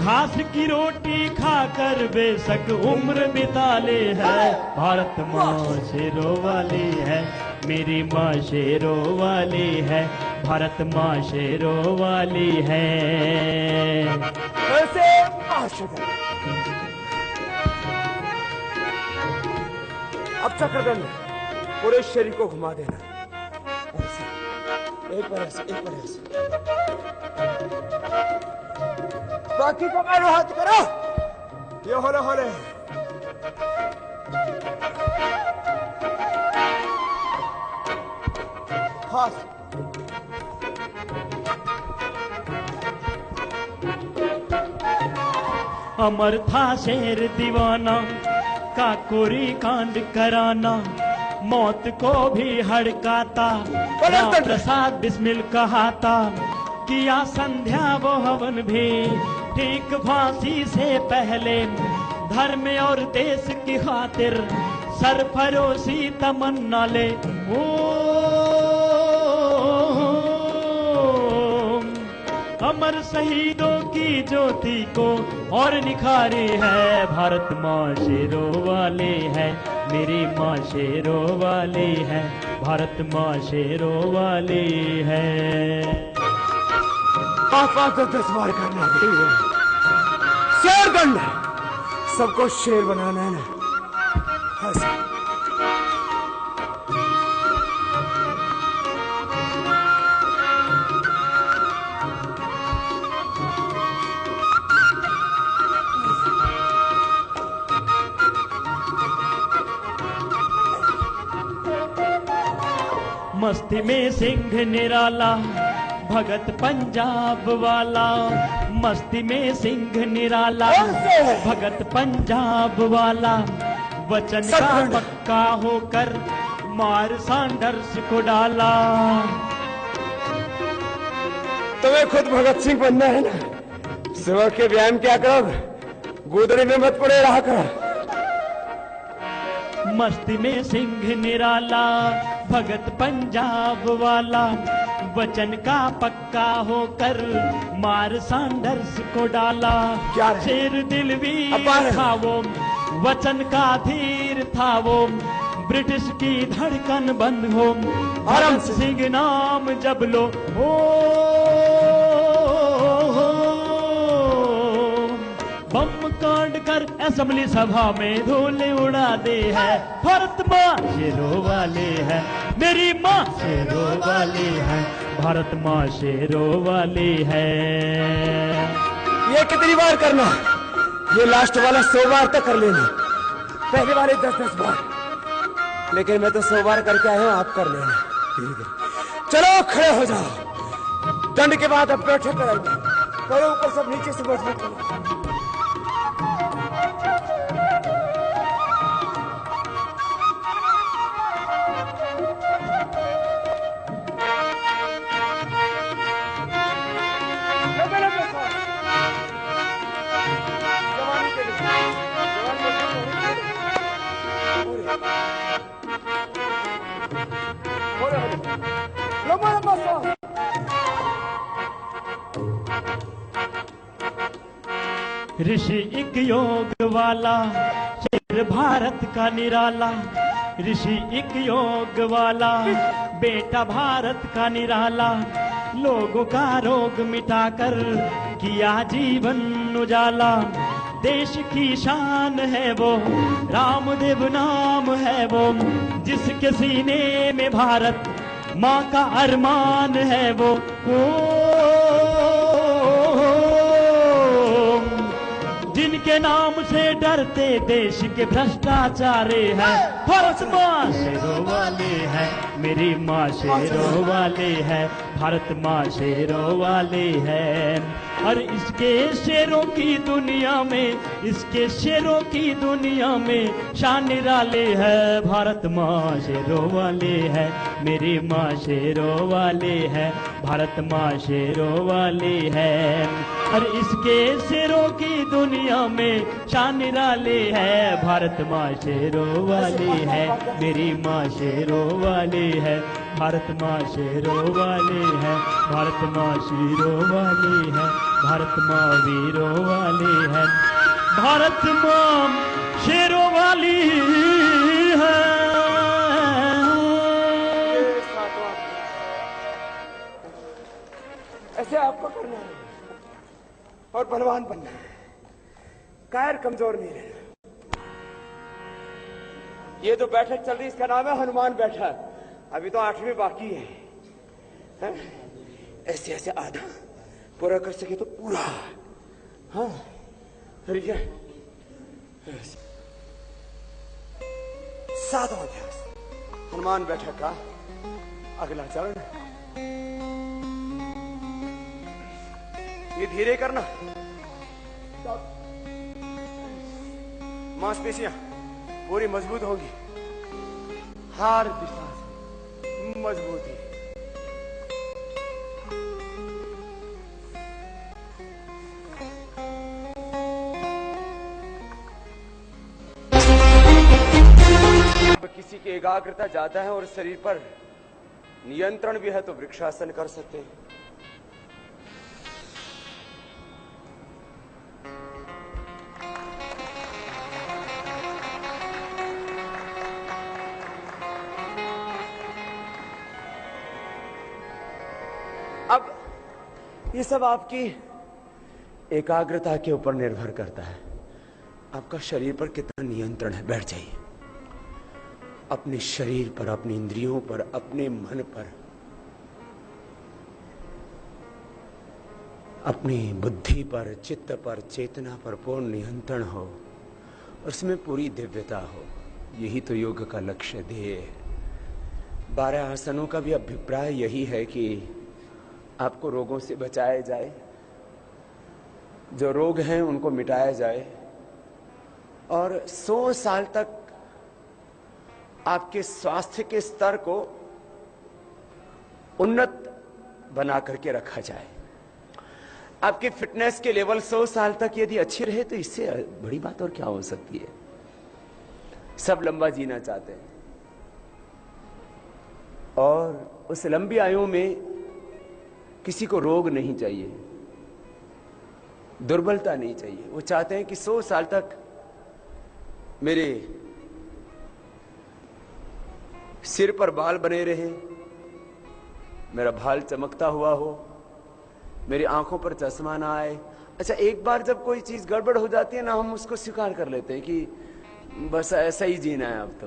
घास की रोटी खाकर बेशक उम्र बिता ले है। भारत माँ शेरों वाली है, मेरी माँ शेरों वाली है, भारत माँ शेरों वाली है। ऐसे अब चक्रगन पूरे शरीर को घुमा देना, एक बार ऐसे, एक बार ऐसे, बाकी को पैरों हाथ करो, ये होले होले। खास अमर था शेर दीवाना, काकोरी कांड कराना, मौत को भी हड़काता, राम प्रसाद बिस्मिल कहाता, किया संध्या वो हवन भी ठीक फांसी से पहले, धर्म और देश की खातिर सरफरोशी तमन्ना ले। अमर शहीदों की ज्योति को और निखारी है। भारत माँ शेरों वाली है, मेरी माँ शेरों वाली है, भारत माँ शेरों वाली है। आप 10 बार करना शेर गंड, सबको शेर बनाना है ना। मस्ती में सिंह निराला, भगत पंजाब वाला, मस्ती में सिंह निराला, भगत पंजाब वाला, वचन का पक्का होकर मार सांडर्स को डाला। तुम्हें खुद भगत सिंह बनना है ना, सुबह के व्यायाम क्या करो, गोदड़ी में मत पड़े रहा करो। मस्ती में सिंह निराला, भगत पंजाब वाला, वचन का पक्का होकर मार सांडर्स को डाला। शेर दिल भी था वचन का धीर था वो, ब्रिटिश की धड़कन बंद हो, भगत सिंह नाम जब लो हो, बम कांड कर असेंबली सभा में धूल उड़ा दे है। भारत माँ शेरों वाले है, मेरी माँ शेरों वाली है, भारत माँ शेरों वाली है। ये कितनी बार करना? ये लास्ट वाला 100 बार तक कर लेना, पहले वाले 10-10 बार। लेकिन मैं तो 100 बार करके आया हूं, आप कर लेना धीरे-धीरे। चलो खड़े हो जाओ, दंड के बाद अब बैठे करेंगे। करो ऊपर सब, नीचे से मजबूत करो। ऋषि एक योग वाला, शेर भारत का निराला, ऋषि एक योग वाला, बेटा भारत का निराला, लोगों का रोग मिटाकर किया जीवन उजाला। देश की शान है वो, रामदेव नाम है वो, जिसके सीने में भारत माँ का अरमान है वो। जिनके नाम से डरते देश के भ्रष्टाचारी है। भारत माँ शेरों वाली है, मेरी माँ शेरों वाली है, भारत माँ शेरों वाली है। और इसके शेरों की दुनिया में, इसके शेरों की दुनिया में शान निराली है। भारत माँ शेरों वाली है, मेरी माँ शेरों वाली है, भारत माँ शेरों वाली है। और इसके शेरों की दुनिया में शान निराली है। भारत माँ शेरों वाली है, मेरी माँ शेरों वाली है, भारत माँ शेरों वाली है, भारत माँ शेरों वाली है, भारत माँ वीरों वाली है, भारत माँ शेरों वाली है। ऐसे आपको करना है और बलवान बनना है, कायर कमजोर नहीं रहना। ये तो बैठक चल रही, इसका नाम है हनुमान बैठक। अभी तो 8वीं बाकी है? ऐसे ऐसे आधा पूरा कर सके तो पूरा। हाँ, सातवां अध्याय हनुमान बैठक का अगला चरण। ये धीरे करना, मांसपेशियां पूरी मजबूत होगी, हर दिशा से मजबूती। किसी की एकाग्रता ज्यादा है और शरीर पर नियंत्रण भी है तो वृक्षासन कर सकते हैं। अब ये सब आपकी एकाग्रता के ऊपर निर्भर करता है, आपका शरीर पर कितना नियंत्रण है। बैठ जाइए, अपने शरीर पर, अपनी इंद्रियों पर, अपने मन पर, अपनी बुद्धि पर, चित्त पर, चेतना पर पूर्ण नियंत्रण हो, उसमें पूरी दिव्यता हो। यही तो योग का लक्ष्य ध्येय है। 12 आसनों का भी अभिप्राय यही है कि आपको रोगों से बचाया जाए, जो रोग हैं उनको मिटाया जाए, और 100 साल तक आपके स्वास्थ्य के स्तर को उन्नत बना करके रखा जाए। आपके फिटनेस के लेवल 100 साल तक यदि अच्छे रहे तो इससे बड़ी बात और क्या हो सकती है। सब लंबा जीना चाहते हैं और उस लंबी आयु में किसी को रोग नहीं चाहिए, दुर्बलता नहीं चाहिए। वो चाहते हैं कि 100 साल तक मेरे सिर पर बाल बने रहे, मेरा बाल चमकता हुआ हो, मेरी आंखों पर चश्मा ना आए। अच्छा, एक बार जब कोई चीज गड़बड़ हो जाती है ना, हम उसको स्वीकार कर लेते हैं कि बस ऐसा ही जीना है अब तो।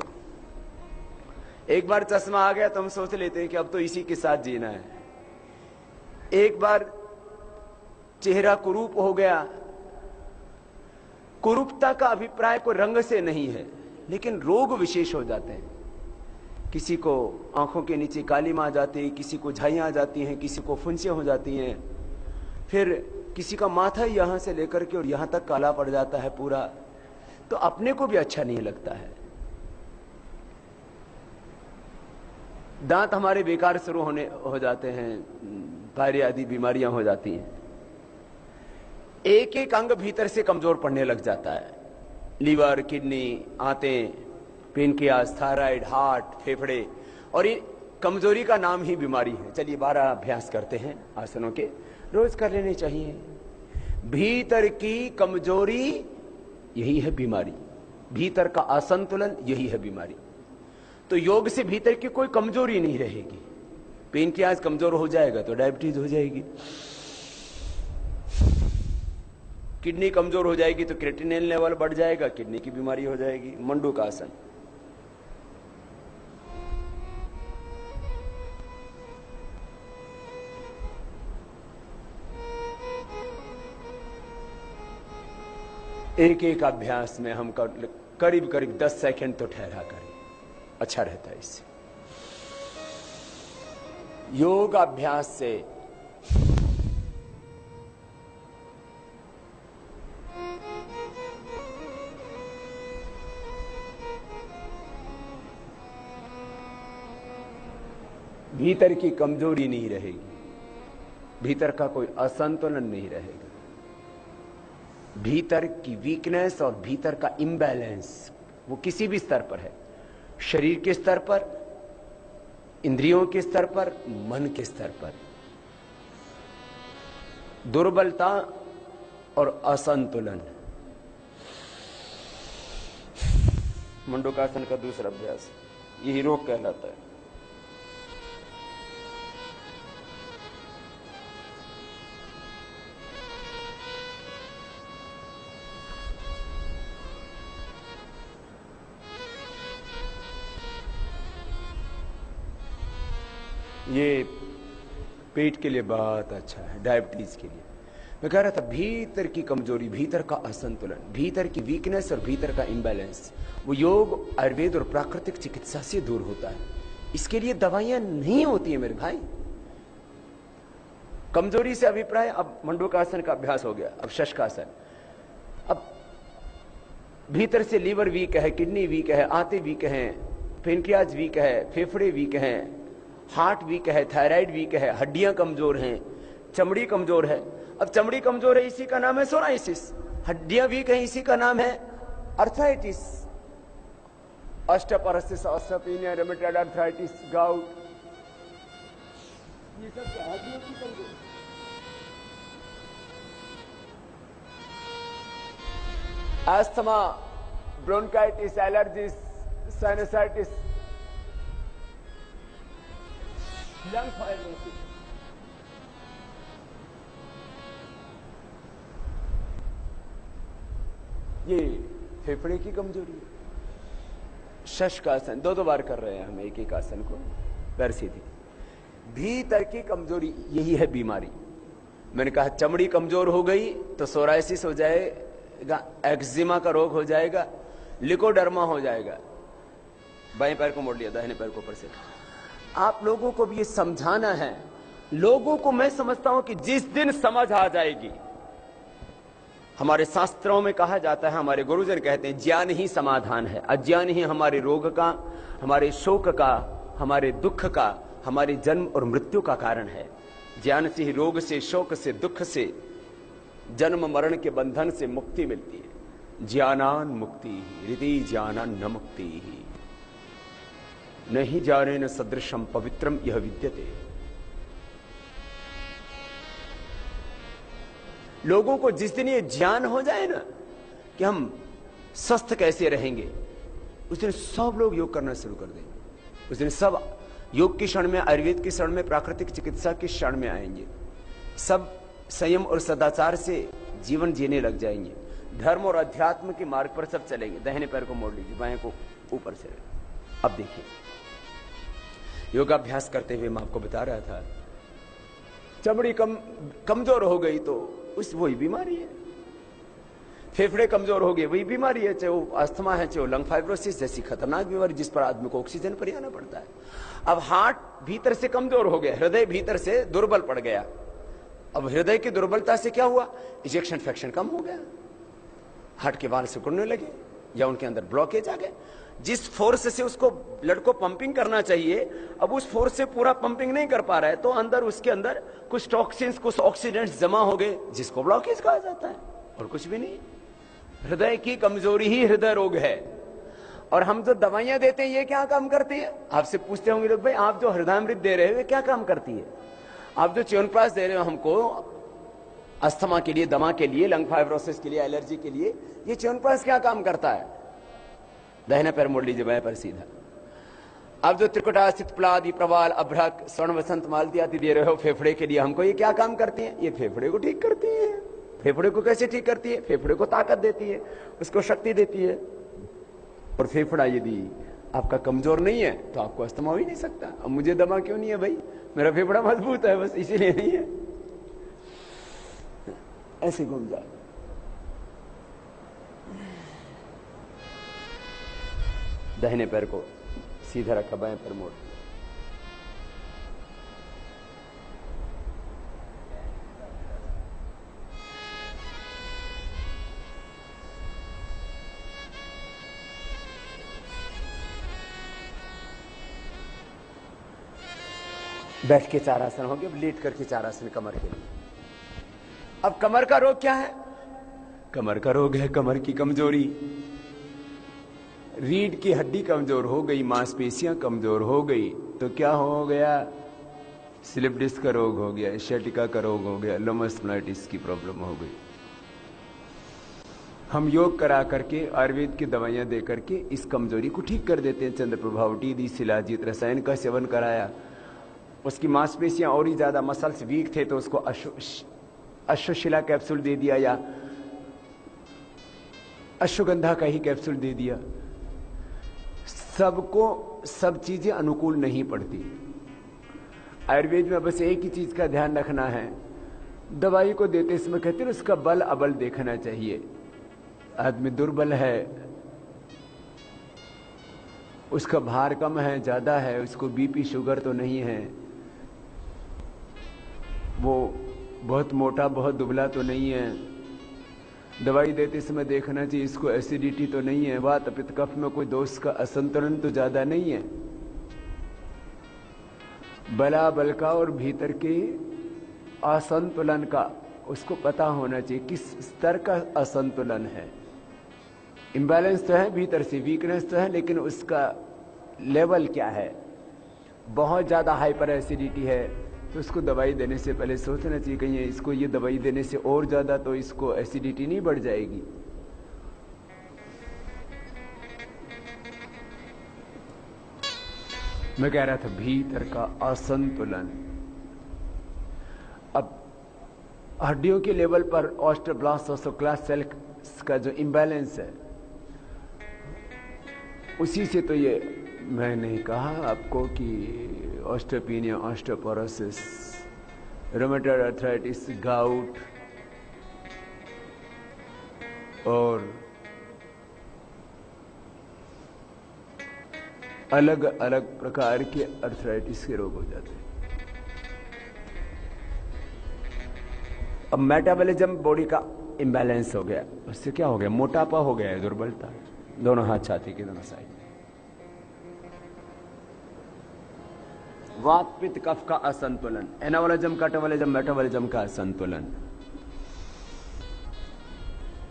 एक बार चश्मा आ गया तो हम सोच लेते हैं कि अब तो इसी के साथ जीना है। एक बार चेहरा कुरूप हो गया। कुरूपता का अभिप्राय कोई रंग से नहीं है, लेकिन रोग विशेष हो जाते हैं। किसी को आंखों के नीचे कालीमा आ जाती है, किसी को झाइयां आ जाती हैं, किसी को फुंसियां हो जाती हैं, फिर किसी का माथा यहां से लेकर के और यहां तक काला पड़ जाता है पूरा। तो अपने को भी अच्छा नहीं लगता है। दांत हमारे बेकार शुरू हो जाते हैं, पायरी आदि बीमारियां हो जाती हैं। एक एक अंग भीतर से कमजोर पड़ने लग जाता है। लीवर, किडनी, आंतें, पेनक्रियास, थायराइड, हार्ट, फेफड़े, और ये कमजोरी का नाम ही बीमारी है। चलिए 12 अभ्यास करते हैं आसनों के, रोज कर लेने चाहिए। भीतर की कमजोरी यही है बीमारी, भीतर का असंतुलन यही है बीमारी। तो योग से भीतर की कोई कमजोरी नहीं रहेगी। पेनक्रियास कमजोर हो जाएगा तो डायबिटीज हो जाएगी, किडनी कमजोर हो जाएगी तो क्रिएटिनिन लेवल बढ़ जाएगा, किडनी की बीमारी हो जाएगी। मंडूकासन, एक एक अभ्यास में हम करीब करीब 10 सेकंड तो ठहरा करें, अच्छा रहता है इससे। योग अभ्यास से भीतर की कमजोरी नहीं रहेगी, भीतर का कोई असंतुलन नहीं रहेगा। भीतर की वीकनेस और भीतर का इम्बैलेंस वो किसी भी स्तर पर है, शरीर के स्तर पर, इंद्रियों के स्तर पर, मन के स्तर पर, दुर्बलता और असंतुलन। मंडूकासन का दूसरा अभ्यास यही रोग कहलाता है। ये पेट के लिए बहुत अच्छा है, डायबिटीज के लिए। मैं कह रहा था भीतर की कमजोरी, भीतर का असंतुलन, भीतर की वीकनेस और भीतर का इम्बैलेंस, वो योग, आयुर्वेद और प्राकृतिक चिकित्सा से दूर होता है। इसके लिए दवाइयां नहीं होती है मेरे भाई। कमजोरी से अभिप्राय, अब मंडूकासन का अभ्यास हो गया, अब शशकासन। अब भीतर से लीवर वीक है, किडनी वीक है, आंतें वीक है, पेनक्रियाज वीक है, फेफड़े वीक हैं, हार्ट वीक है, थायराइड वीक है, हड्डियां कमजोर हैं, चमड़ी कमजोर है। अब चमड़ी कमजोर है, इसी का नाम है सोराइसिस। हड्डियां वीक है, इसी का नाम है arthritis, osteoporosis, osteopenia, rheumatoid arthritis, gout. ये सब क्या हड्डियों की कमजोरी। Asthma, bronchitis, allergies, sinusitis, lung fibrosis. ये फेफड़े की कमजोरी है। शशकासन 2 बार कर रहे हैं हम एक एक आसन को, पैर सीधी। भीतर की कमजोरी यही है बीमारी। मैंने कहा चमड़ी कमजोर हो गई तो सोराइसिस हो जाएगा, एक्जिमा का रोग हो जाएगा, लिकोडर्मा हो जाएगा। बाएं पैर को मोड़ लिया, दाहिने पैर को ऊपर से। आप लोगों को भी ये समझाना है। लोगों को मैं समझता हूं कि जिस दिन समझ आ जाएगी, हमारे शास्त्रों में कहा जाता है, हमारे गुरुजन कहते हैं, ज्ञान ही समाधान है। अज्ञान ही हमारे रोग का, हमारे शोक का, हमारे दुख का, हमारे जन्म और मृत्यु का कारण है। ज्ञान से ही रोग से, शोक से, दुख से, जन्म मरण के बंधन से मुक्ति मिलती है। ज्ञानान मुक्ति हृदय ज्ञानान न मुक्ति नहीं जाने न सदृशम पवित्रम यह विद्यते। लोगों को जिस दिन ये ज्ञान हो जाए ना कि हम स्वस्थ कैसे रहेंगे, उस दिन सब लोग योग करना शुरू कर देंगे। उस दिन सब योग की शरण में, आयुर्वेद की शरण में, प्राकृतिक चिकित्सा की शरण में आएंगे। सब संयम और सदाचार से जीवन जीने लग जाएंगे। धर्म और अध्यात्म के मार्ग पर सब चलेंगे। दाहिने पैर को मोड़ लीजिए, बाएं को ऊपर से। अब देखिए, योगाभ्यास करते हुए मैं आपको बता रहा था, चमड़ी कमजोर हो गई तो उस वही बीमारी है। फेफड़े कमजोर हो गए, वही बीमारी है, चाहे वो अस्थमा है, चाहे वो लंग फाइब्रोसिस जैसी खतरनाक बीमारी जिस पर आदमी को ऑक्सीजन पर आना पड़ता है। अब हार्ट भीतर से कमजोर हो गया, हृदय भीतर से दुर्बल पड़ गया। अब हृदय की दुर्बलता से क्या हुआ, इजेक्शन फ्रैक्शन कम हो गया, हार्ट के वाल्व सिकुड़ने लगे या उनके अंदर ब्लॉकेज आ गए। जिस फोर्स से उसको ब्लड को पंपिंग करना चाहिए, अब उस फोर्स से पूरा पंपिंग नहीं कर पा रहा है, तो अंदर उसके अंदर कुछ टॉक्सिन्स, कुछ ऑक्सीडेंट्स जमा हो गए, जिसको ब्लॉकेज कहा जाता है, और कुछ भी नहीं। हृदय की कमजोरी ही हृदय रोग है। और हम जो दवाइयां देते हैं ये क्या काम करती है? आपसे पूछते होंगे लोग, भाई आप जो हृदयामृत दे रहे हो क्या काम करती है? आप जो च्यवनप्राश दे रहे हो हमको अस्थमा के लिए, दमा के लिए, लंग फाइब्रोसिस के लिए, एलर्जी के लिए, ये च्यवनप्राश क्या काम करता है? दाहिना पैर मोड़ लीजिए, बाएं पैर सीधा। आप जो त्रिकुटास्थित प्लादि, प्रवाल, अभ्रक, स्वर्ण वसंत मालती आदि दे रहे हो फेफड़े के लिए हमको, ये क्या काम करती है? ये फेफड़े को ठीक करती है। फेफड़े को कैसे ठीक करती है? फेफड़े को ताकत देती है, उसको शक्ति देती है। और फेफड़ा यदि आपका कमजोर नहीं है तो आपको अस्थमा हो ही नहीं सकता। अब मुझे दमा क्यों नहीं है भाई? मेरा फेफड़ा मजबूत है, बस इसीलिए नहीं है। ऐसे घूम जाए। दाहिने पैर को सीधा रखा, बाएं पैर मोड़। बैठ के चार आसन हो गए, अब लेट करके चार आसन कमर के लिए। अब कमर का रोग क्या है? कमर का रोग है कमर की कमजोरी। रीढ़ की हड्डी कमजोर हो गई, मांसपेशियां कमजोर हो गई तो क्या हो गया? स्लिप डिस्क का रोग हो गया, एशियाटिका का रोग हो गया, लोमोस्प्लाइटिस की प्रॉब्लम हो गई। हम योग करा करके, आयुर्वेद की दवाइयां दे करके इस कमजोरी को ठीक कर देते हैं। चंद्रप्रभावटी दी, शिलाजीत, रसायन का सेवन कराया, उसकी मांसपेशियां और ही ज्यादा, मसल्स वीक थे तो उसको अश्वशिला कैप्सूल दे दिया या अश्वगंधा का ही कैप्सूल दे दिया। सबको सब चीजें अनुकूल नहीं पड़ती। आयुर्वेद में बस एक ही चीज का ध्यान रखना है, दवाई को देते समय कहते हैं उसका बल अबल देखना चाहिए। आदमी दुर्बल है, उसका भार कम है, ज्यादा है, उसको बीपी शुगर तो नहीं है, वो बहुत मोटा बहुत दुबला तो नहीं है। दवाई देते समय देखना चाहिए इसको एसिडिटी तो नहीं है, वात पित्त कफ में कोई दोष का असंतुलन तो ज्यादा नहीं है। बला बल का और भीतर के असंतुलन का उसको पता होना चाहिए, किस स्तर का असंतुलन है। इम्बैलेंस तो है भीतर से, वीकनेस तो है, लेकिन उसका लेवल क्या है? बहुत ज्यादा हाइपर एसिडिटी है तो उसको दवाई देने से पहले सोचना चाहिए कहीं इसको ये दवाई देने से और ज्यादा तो इसको एसिडिटी नहीं बढ़ जाएगी। मैं कह रहा था भीतर का असंतुलन। अब हड्डियों के लेवल पर ऑस्टियोब्लास्ट ऑस्टियोक्लास्ट सेल्स का जो इम्बैलेंस है, उसी से तो ये मैंने कहा आपको कि osteopenia, osteoporosis, rheumatoid arthritis, gout और अलग अलग प्रकार के आर्थराइटिस के रोग हो जाते हैं। अब मेटाबॉलिज्म बॉडी का इम्बैलेंस हो गया, उससे क्या हो गया? मोटापा हो गया है, दुर्बलता, दोनों हाथ छाती के दोनों साइड। वात पित्त कफ का असंतुलन, एनाबॉलिज्म कैटाबॉलिज्म मेटाबॉलिज्म का असंतुलन।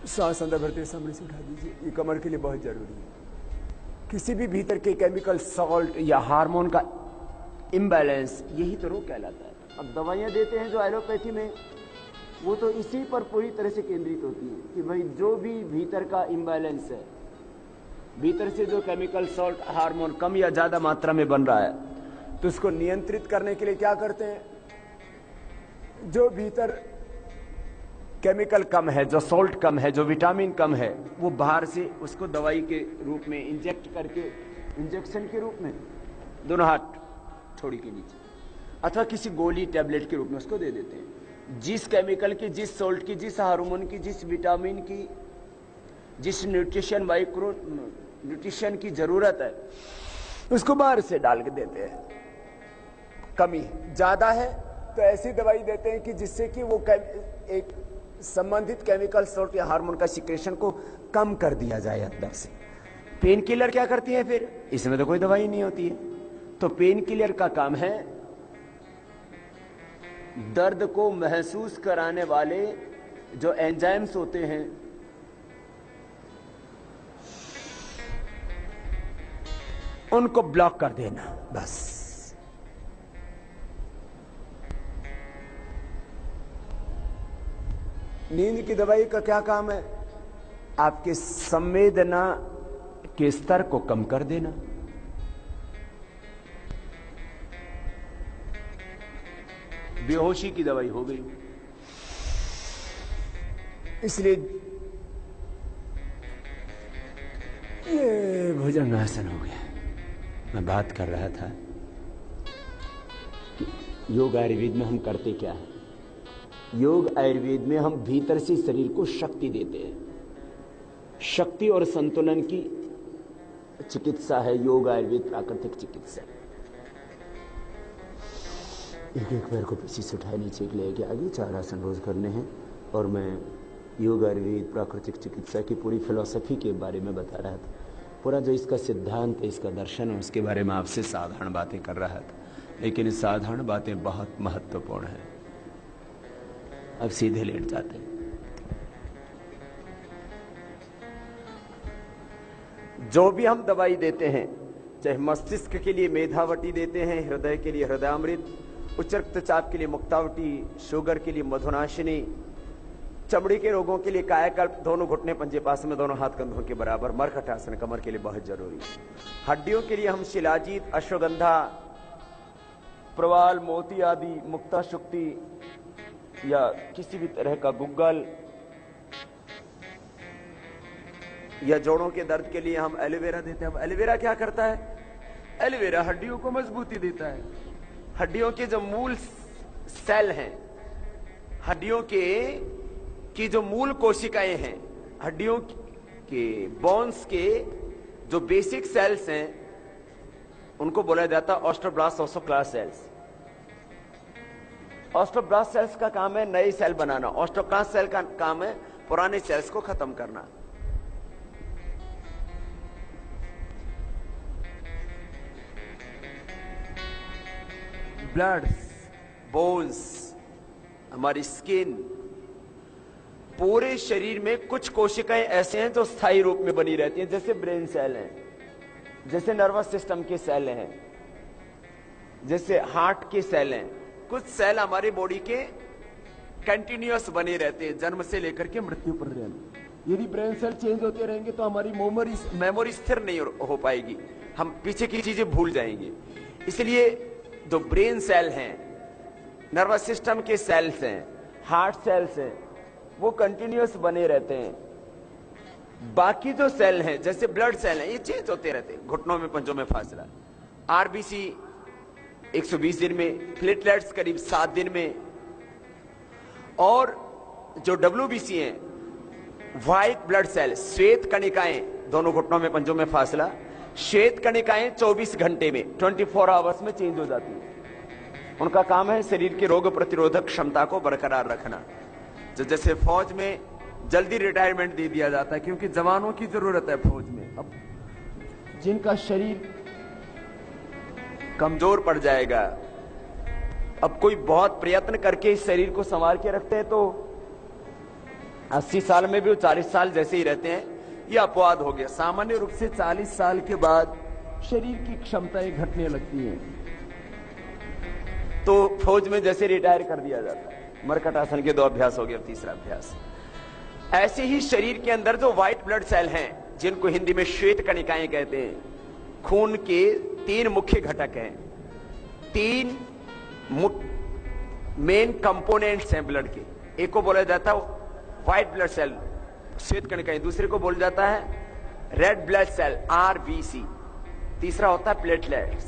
सांस अंदर भरते सामने से उठा दीजिए, ये कमर के लिए बहुत जरूरी है। किसी भी भीतर के केमिकल, सॉल्ट या हार्मोन का इम्बैलेंस, यही तो रोग कहलाता है। अब दवाइयां देते हैं जो एलोपैथी में वो तो इसी पर पूरी तरह से केंद्रित होती है कि भाई जो भी भीतर का इम्बैलेंस है, भीतर से जो केमिकल सॉल्ट हार्मोन कम या ज्यादा मात्रा में बन रहा है, तो उसको नियंत्रित करने के लिए क्या करते हैं, जो भीतर केमिकल कम है, जो सॉल्ट कम है, जो विटामिन कम है, वो बाहर से उसको दवाई के रूप में इंजेक्ट करके, इंजेक्शन के रूप में दोनों हाथ थोड़ी के नीचे, अथवा किसी गोली टैबलेट के रूप में उसको दे देते हैं। जिस केमिकल की, जिस सॉल्ट की, जिस हार्मोन की, जिस विटामिन की, जिस न्यूट्रिशन माइक्रो न्यूट्रिशन की जरूरत है, उसको बाहर से डाल के देते हैं। कमी ज्यादा है तो ऐसी दवाई देते हैं कि जिससे कि वो एक संबंधित केमिकल सॉल्ट या हार्मोन का सिक्रेशन को कम कर दिया जाए अंदर से। पेन किलर क्या करती है फिर? इसमें तो कोई दवाई नहीं होती है। तो पेन किलर का काम है दर्द को महसूस कराने वाले जो एंजाइम्स होते हैं, उनको ब्लॉक कर देना, बस। नींद की दवाई का क्या काम है? आपके संवेदना के स्तर को कम कर देना। बेहोशी की दवाई हो गई। इसलिए ये भुजंगासन हो गया। मैं बात कर रहा था कि योग आयुर्वेद में हम करते क्या है। योग आयुर्वेद में हम भीतर से शरीर को शक्ति देते हैं। शक्ति और संतुलन की चिकित्सा है योग आयुर्वेद प्राकृतिक चिकित्सा। एक एक पैर को पीछे से उठाए नीचे के लिए आगे 4 आसन रोज करने हैं। और मैं योग आयुर्वेद प्राकृतिक चिकित्सा की पूरी फिलॉसफी के बारे में बता रहा था। पूरा जो इसका सिद्धांत है, इसका दर्शन है, उसके बारे में आपसे साधारण बातें कर रहा था। लेकिन साधारण बातें बहुत महत्वपूर्ण है। अब सीधे लेट जाते हैं। जो भी हम दवाई देते हैं, चाहे मस्तिष्क के लिए मेधावटी देते हैं, हृदय के लिए हृदयामृत, उच्च रक्तचाप के लिए मुक्तावटी, शुगर के लिए मधुनाशिनी, चमड़ी के रोगों के लिए कायाकल्प, दोनों घुटने पंजे पास में, दोनों हाथ कंधों के बराबर, मरकटासन कमर के लिए बहुत जरूरी। हड्डियों के लिए हम शिलाजीत, अश्वगंधा, प्रवाल, मोती आदि, मुक्ता शुक्ति या किसी भी तरह का गुग्गल, या जोड़ों के दर्द के लिए हम एलोवेरा देते हैं। अब एलोवेरा क्या करता है? एलोवेरा हड्डियों को मजबूती देता है। हड्डियों के जो मूल सेल हैं, हड्डियों की जो मूल कोशिकाएं हैं, हड्डियों के बोन्स के जो बेसिक सेल्स हैं, उनको बोला जाता है ऑस्टोब्लास्ट ओस्टोक्लास्ट सेल्स। ऑस्टोब्लास्ट सेल्स का काम है नए सेल बनाना, ऑस्टोक्लास्ट सेल का काम है पुराने सेल्स को खत्म करना। ब्लड, बोन्स, हमारी स्किन, पूरे शरीर में कुछ कोशिकाएं ऐसे हैं जो स्थायी रूप में बनी रहती हैं, जैसे ब्रेन सेल हैं, जैसे नर्वस सिस्टम के सेल हैं, जैसे हार्ट के सेल हैं। कुछ सेल हमारी बॉडी के कंटिन्यूअस बने रहते हैं जन्म से लेकर के मृत्यु पर्यंत। यदि ब्रेन सेल चेंज होते रहेंगे तो हमारी मेमोरी स्थिर नहीं हो पाएगी, हम पीछे की चीजें भूल जाएंगे। इसलिए जो ब्रेन सेल हैं, नर्वस सिस्टम के सेल्स हैं, हार्ट सेल्स हैं, वो कंटिन्यूअस बने रहते हैं। बाकी जो सेल हैं, जैसे ब्लड सेल हैं, ये चेंज होते रहते हैं, घुटनों में पंजों में फासला। आरबीसी 120 दिन में, प्लेटलेट्स करीब 7 दिन में, और जो डब्ल्यूबीसी हैं, व्हाइट ब्लड सेल, श्वेत कणिकाएं, दोनों घुटनों में पंजों में फासला, श्वेत कणिकाएं 24 घंटे में, 24 आवर्स में चेंज हो जाती है। उनका काम है शरीर की रोग प्रतिरोधक क्षमता को बरकरार रखना। जैसे फौज में जल्दी रिटायरमेंट दे दिया जाता है क्योंकि जवानों की जरूरत है फौज में। अब जिनका शरीर कमजोर पड़ जाएगा, अब कोई बहुत प्रयत्न करके इस शरीर को संभाल के रखते हैं तो 80 साल में भी वो 40 साल जैसे ही रहते हैं, यह अपवाद हो गया। सामान्य रूप से 40 साल के बाद शरीर की क्षमताएं घटने लगती हैं, तो फौज में जैसे रिटायर कर दिया जाता है। मरकट आसन के 2 अभ्यास हो गए, अब तीसरा अभ्यास। ऐसे ही शरीर के अंदर जो व्हाइट ब्लड सेल हैं, जिनको हिंदी में श्वेत कणिकाएं कहते हैं, खून के 3 मुख्य घटक हैं, 3 मेन कंपोनेंट्स हैं ब्लड के। एक को बोला जाता है व्हाइट ब्लड सेल, श्वेत कणिकाएं, दूसरे को बोला जाता है रेड ब्लड सेल, आरबीसी, तीसरा होता है प्लेटलेट्स,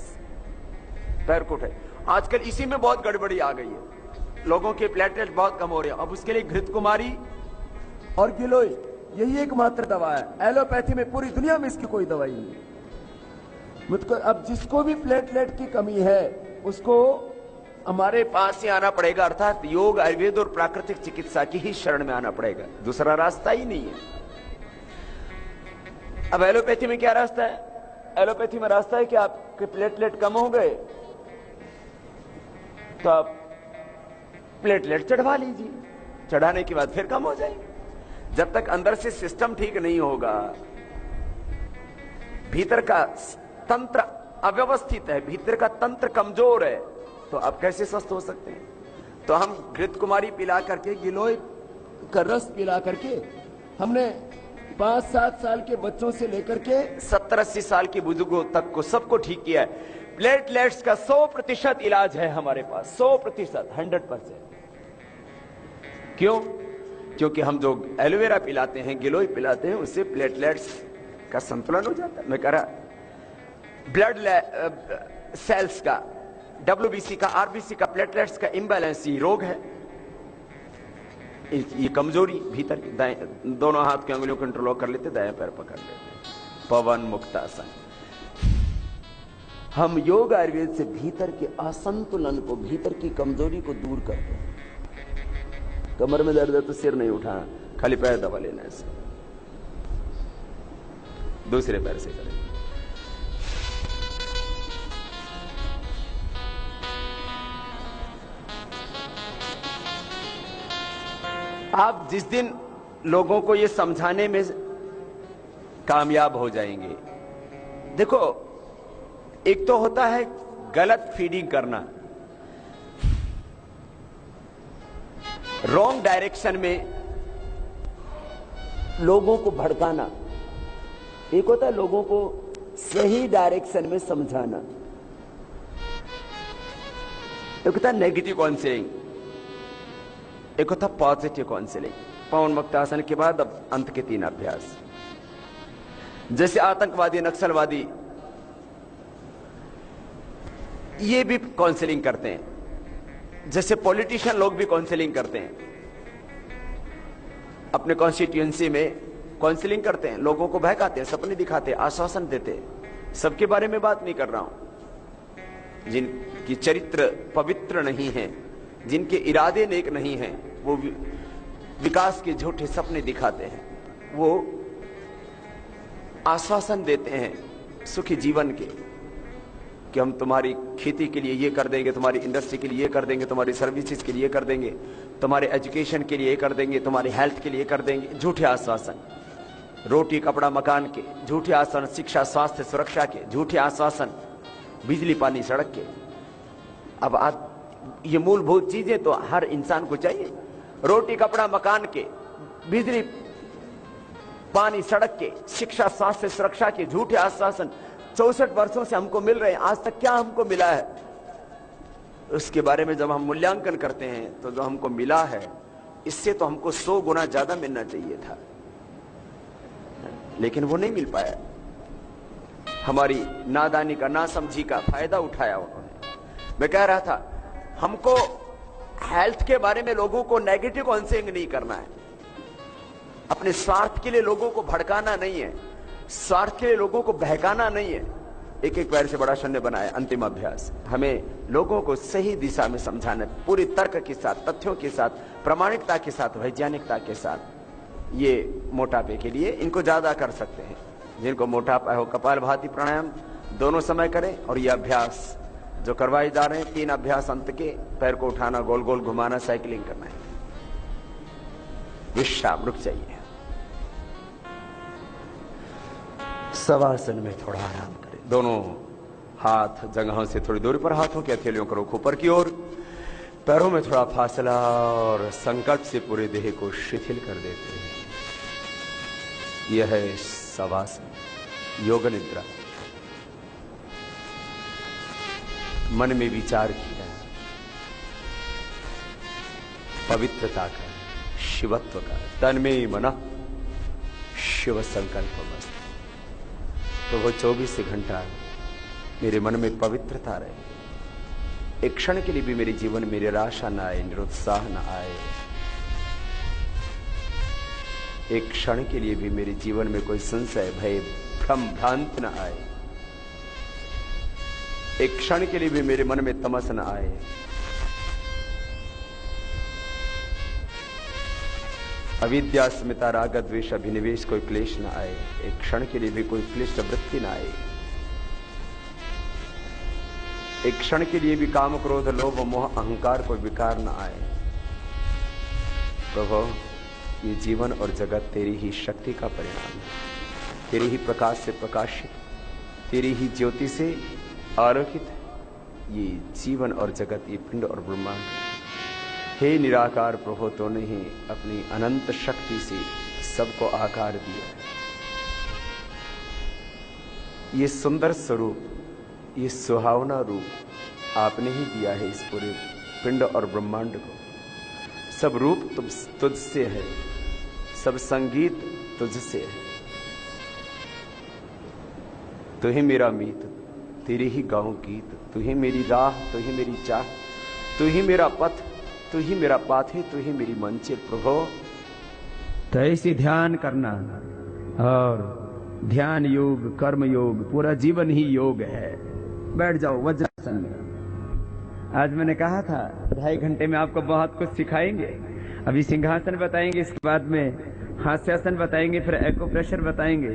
पैरकुट है। आजकल इसी में बहुत गड़बड़ी आ गई है, लोगों के प्लेटलेट बहुत कम हो रहे हैं। अब उसके लिए घृत कुमारी और गिलोय यही एकमात्र दवा है। एलोपैथी में पूरी दुनिया में इसकी कोई दवाई नहीं। मुझको अब जिसको भी प्लेटलेट की कमी है उसको हमारे पास ही आना पड़ेगा, अर्थात योग, आयुर्वेद और प्राकृतिक चिकित्सा की ही शरण में आना पड़ेगा, दूसरा रास्ता ही नहीं है। अब एलोपैथी में क्या रास्ता है? एलोपैथी में रास्ता है कि आपके प्लेटलेट कम हो गए तो आप प्लेटलेट चढ़वा लीजिए, चढ़ाने के बाद फिर कम हो जाएंगे। जब तक अंदर से सिस्टम ठीक नहीं होगा, भीतर का तंत्र अव्यवस्थित है, भीतर का तंत्र कमजोर है, तो आप कैसे स्वस्थ हो सकते हैं? तो हम घृत कुमारी पिला करके, गिलोय का रस पिला करके, हमने 5-7 साल के बच्चों से लेकर के 70-80 साल के बुजुर्गों तक को सबको ठीक किया है। प्लेटलेट्स का 100% इलाज है हमारे पास, 100%, 100%। क्यों? क्योंकि हम जो एलोवेरा पिलाते हैं, गिलोय पिलाते हैं, उससे प्लेटलेट्स का संतुलन हो जाता है। मैं कह रहा ब्लड सेल्स का, WBC का, RBC का, प्लेटलेट्स का इम्बैलेंस ही रोग है, ये कमजोरी भीतर की। दाएं दोनों हाथ की अंगुलियों को कंट्रोल कर लेते, दाएं पैर पकड़ लेते, पवन मुक्तासन। हम योग आयुर्वेद से भीतर के असंतुलन को, भीतर की कमजोरी को दूर करते हैं। कमर में दर्द है तो सिर नहीं उठाना, खाली पैर दबा लेना है, दूसरे पैर से करें। आप जिस दिन लोगों को ये समझाने में कामयाब हो जाएंगे, देखो एक तो होता है गलत फीडिंग करना, रॉन्ग डायरेक्शन में लोगों को भड़काना, एक होता है लोगों को सही डायरेक्शन में समझाना, एक होता है नेगेटिव काउंसलिंग, एक होता पॉजिटिव काउंसलिंग। पवन मुक्तासन के बाद अब अंत के 3 अभ्यास। जैसे आतंकवादी, नक्सलवादी, ये भी काउंसलिंग करते हैं, जैसे पॉलिटिशियन लोग भी काउंसलिंग करते हैं, अपने कॉन्स्टिट्यूएंसी में काउंसलिंग करते हैं, लोगों को बहकाते हैं, सपने दिखाते हैं, आश्वासन देते हैं। सबके बारे में बात नहीं कर रहा हूं। जिनकी चरित्र पवित्र नहीं है, जिनके इरादे नेक नहीं हैं, वो विकास के झूठे सपने दिखाते हैं, वो आश्वासन देते हैं सुखी जीवन के, कि हम तुम्हारी खेती के लिए ये कर देंगे, तुम्हारी इंडस्ट्री के लिए ये कर देंगे, तुम्हारी सर्विसेज के लिए ये कर देंगे, तुम्हारे एजुकेशन के लिए ये कर देंगे, तुम्हारी हेल्थ के लिए कर देंगे। झूठे आश्वासन, रोटी कपड़ा मकान के झूठे आश्वासन, शिक्षा स्वास्थ्य सुरक्षा के झूठे आश्वासन, बिजली पानी सड़क के। अब आप ये मूलभूत चीजें तो हर इंसान को चाहिए, रोटी कपड़ा मकान के, बिजली पानी सड़क के, शिक्षा स्वास्थ्य सुरक्षा के झूठे आश्वासन 64 वर्षों से हमको मिल रहे हैं। आज तक क्या हमको मिला है, उसके बारे में जब हम मूल्यांकन करते हैं तो जो हमको मिला है, इससे तो हमको 100 गुना ज्यादा मिलना चाहिए था, लेकिन वो नहीं मिल पाया। हमारी नादानी का, नासमझी का फायदा उठाया उन्होंने। मैं कह रहा था हमको हेल्थ के बारे में लोगों को नेगेटिव काउंसलिंग नहीं करना है, अपने स्वार्थ के लिए लोगों को भड़काना नहीं है, स्वार्थ के लिए लोगों को बहकाना नहीं है। एक एक पैर से बड़ा शून्य बनाया। अंतिम अभ्यास, हमें लोगों को सही दिशा में समझाना, पूरी तर्क के साथ, तथ्यों के साथ, प्रामाणिकता के साथ, वैज्ञानिकता के साथ। ये मोटापे के लिए इनको ज्यादा कर सकते हैं, जिनको मोटापा हो कपालभाति प्राणायाम दोनों समय करें, और ये अभ्यास जो करवाए जा रहे हैं 3 अभ्यास अंत के, पैर को उठाना, गोल गोल घुमाना, साइकिलिंग करना है। विश्राम, रुक जाइए, शवासन में थोड़ा आराम करें। दोनों हाथ जगहों से थोड़ी दूरी पर, हाथों की हथेलियों को रुख ऊपर की ओर, पैरों में थोड़ा फासला और संकल्प से पूरे देह को शिथिल कर देते हैं। यह है शवासन, योग निद्रा। मन में विचार किया पवित्रता का, शिवत्व का, तन में मन शिव संकल्प मस्त। तो वो 24 घंटा मेरे मन में पवित्रता रहे। एक क्षण के लिए भी मेरे जीवन में निराशा न आए, निरुत्साह न आए। एक क्षण के लिए भी मेरे जीवन में कोई संशय, भय, भ्रम, भ्रांत न आए। एक क्षण के लिए भी मेरे मन में तमस न आए। अविद्या, अस्मिता, राग, द्वेष, अभिनिवेश, कोई क्लेश न आए। एक क्षण के लिए भी कोई क्लिष्ट वृत्ति न आए। एक क्षण के लिए भी काम, क्रोध, लोभ, मोह, अहंकार, कोई विकार न आए। प्रभु, ये जीवन और जगत तेरी ही शक्ति का परिणाम है। तेरे ही प्रकाश से प्रकाशित, तेरी ही ज्योति से आलोकित है ये जीवन और जगत, ये पिंड और ब्रह्मांड। हे निराकार प्रभु, तूने ही अपनी अनंत शक्ति से सबको आकार दिया है। ये सुंदर स्वरूप, ये सुहावना रूप आपने ही दिया है इस पूरे पिंड और ब्रह्मांड को। सब रूप तुझसे है, सब संगीत तुझसे है। तू ही मेरा मीत, तेरे ही गाँव गीत, तू ही मेरी राह, तू ही मेरी चाह, तू ही मेरा पथ, तू ही मेरा पाथे, तू ही मेरी मंजिल। प्रभु, तो ऐसे ध्यान करना, और ध्यान योग, कर्म योग, पूरा जीवन ही योग है। बैठ जाओ वज्रासन में। आज मैंने कहा था 2.5 घंटे में आपको बहुत कुछ सिखाएंगे। अभी सिंहासन बताएंगे, इसके बाद में हास्यासन बताएंगे, फिर एक्यूप्रेशर बताएंगे।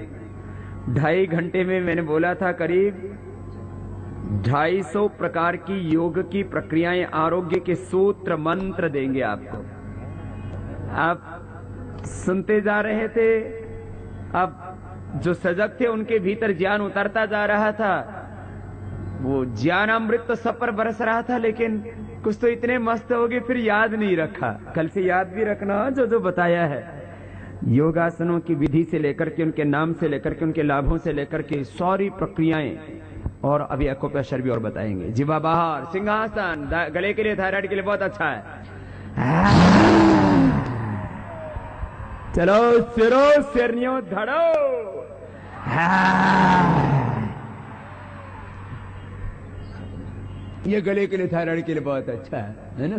2.5 घंटे में मैंने बोला था करीब 250 प्रकार की योग की प्रक्रियाएं, आरोग्य के सूत्र, मंत्र देंगे आपको। आप सुनते जा रहे थे, अब जो सजग थे उनके भीतर ज्ञान उतरता जा रहा था। वो ज्ञानामृत तो सब पर बरस रहा था, लेकिन कुछ तो इतने मस्त हो गए फिर याद नहीं रखा। कल से याद भी रखना जो जो बताया है। योगासनों की विधि से लेकर के, उनके नाम से लेकर के, उनके लाभों से लेकर के सारी प्रक्रियाएं, और अभी एक्यूप्रेशर भी और बताएंगे। जीवा बाहर, सिंहासन गले के लिए, थायराइड के लिए बहुत अच्छा है। चलो सिरो सिरनियों धड़ो। ये गले के लिए, थायराइड के लिए बहुत अच्छा है ना।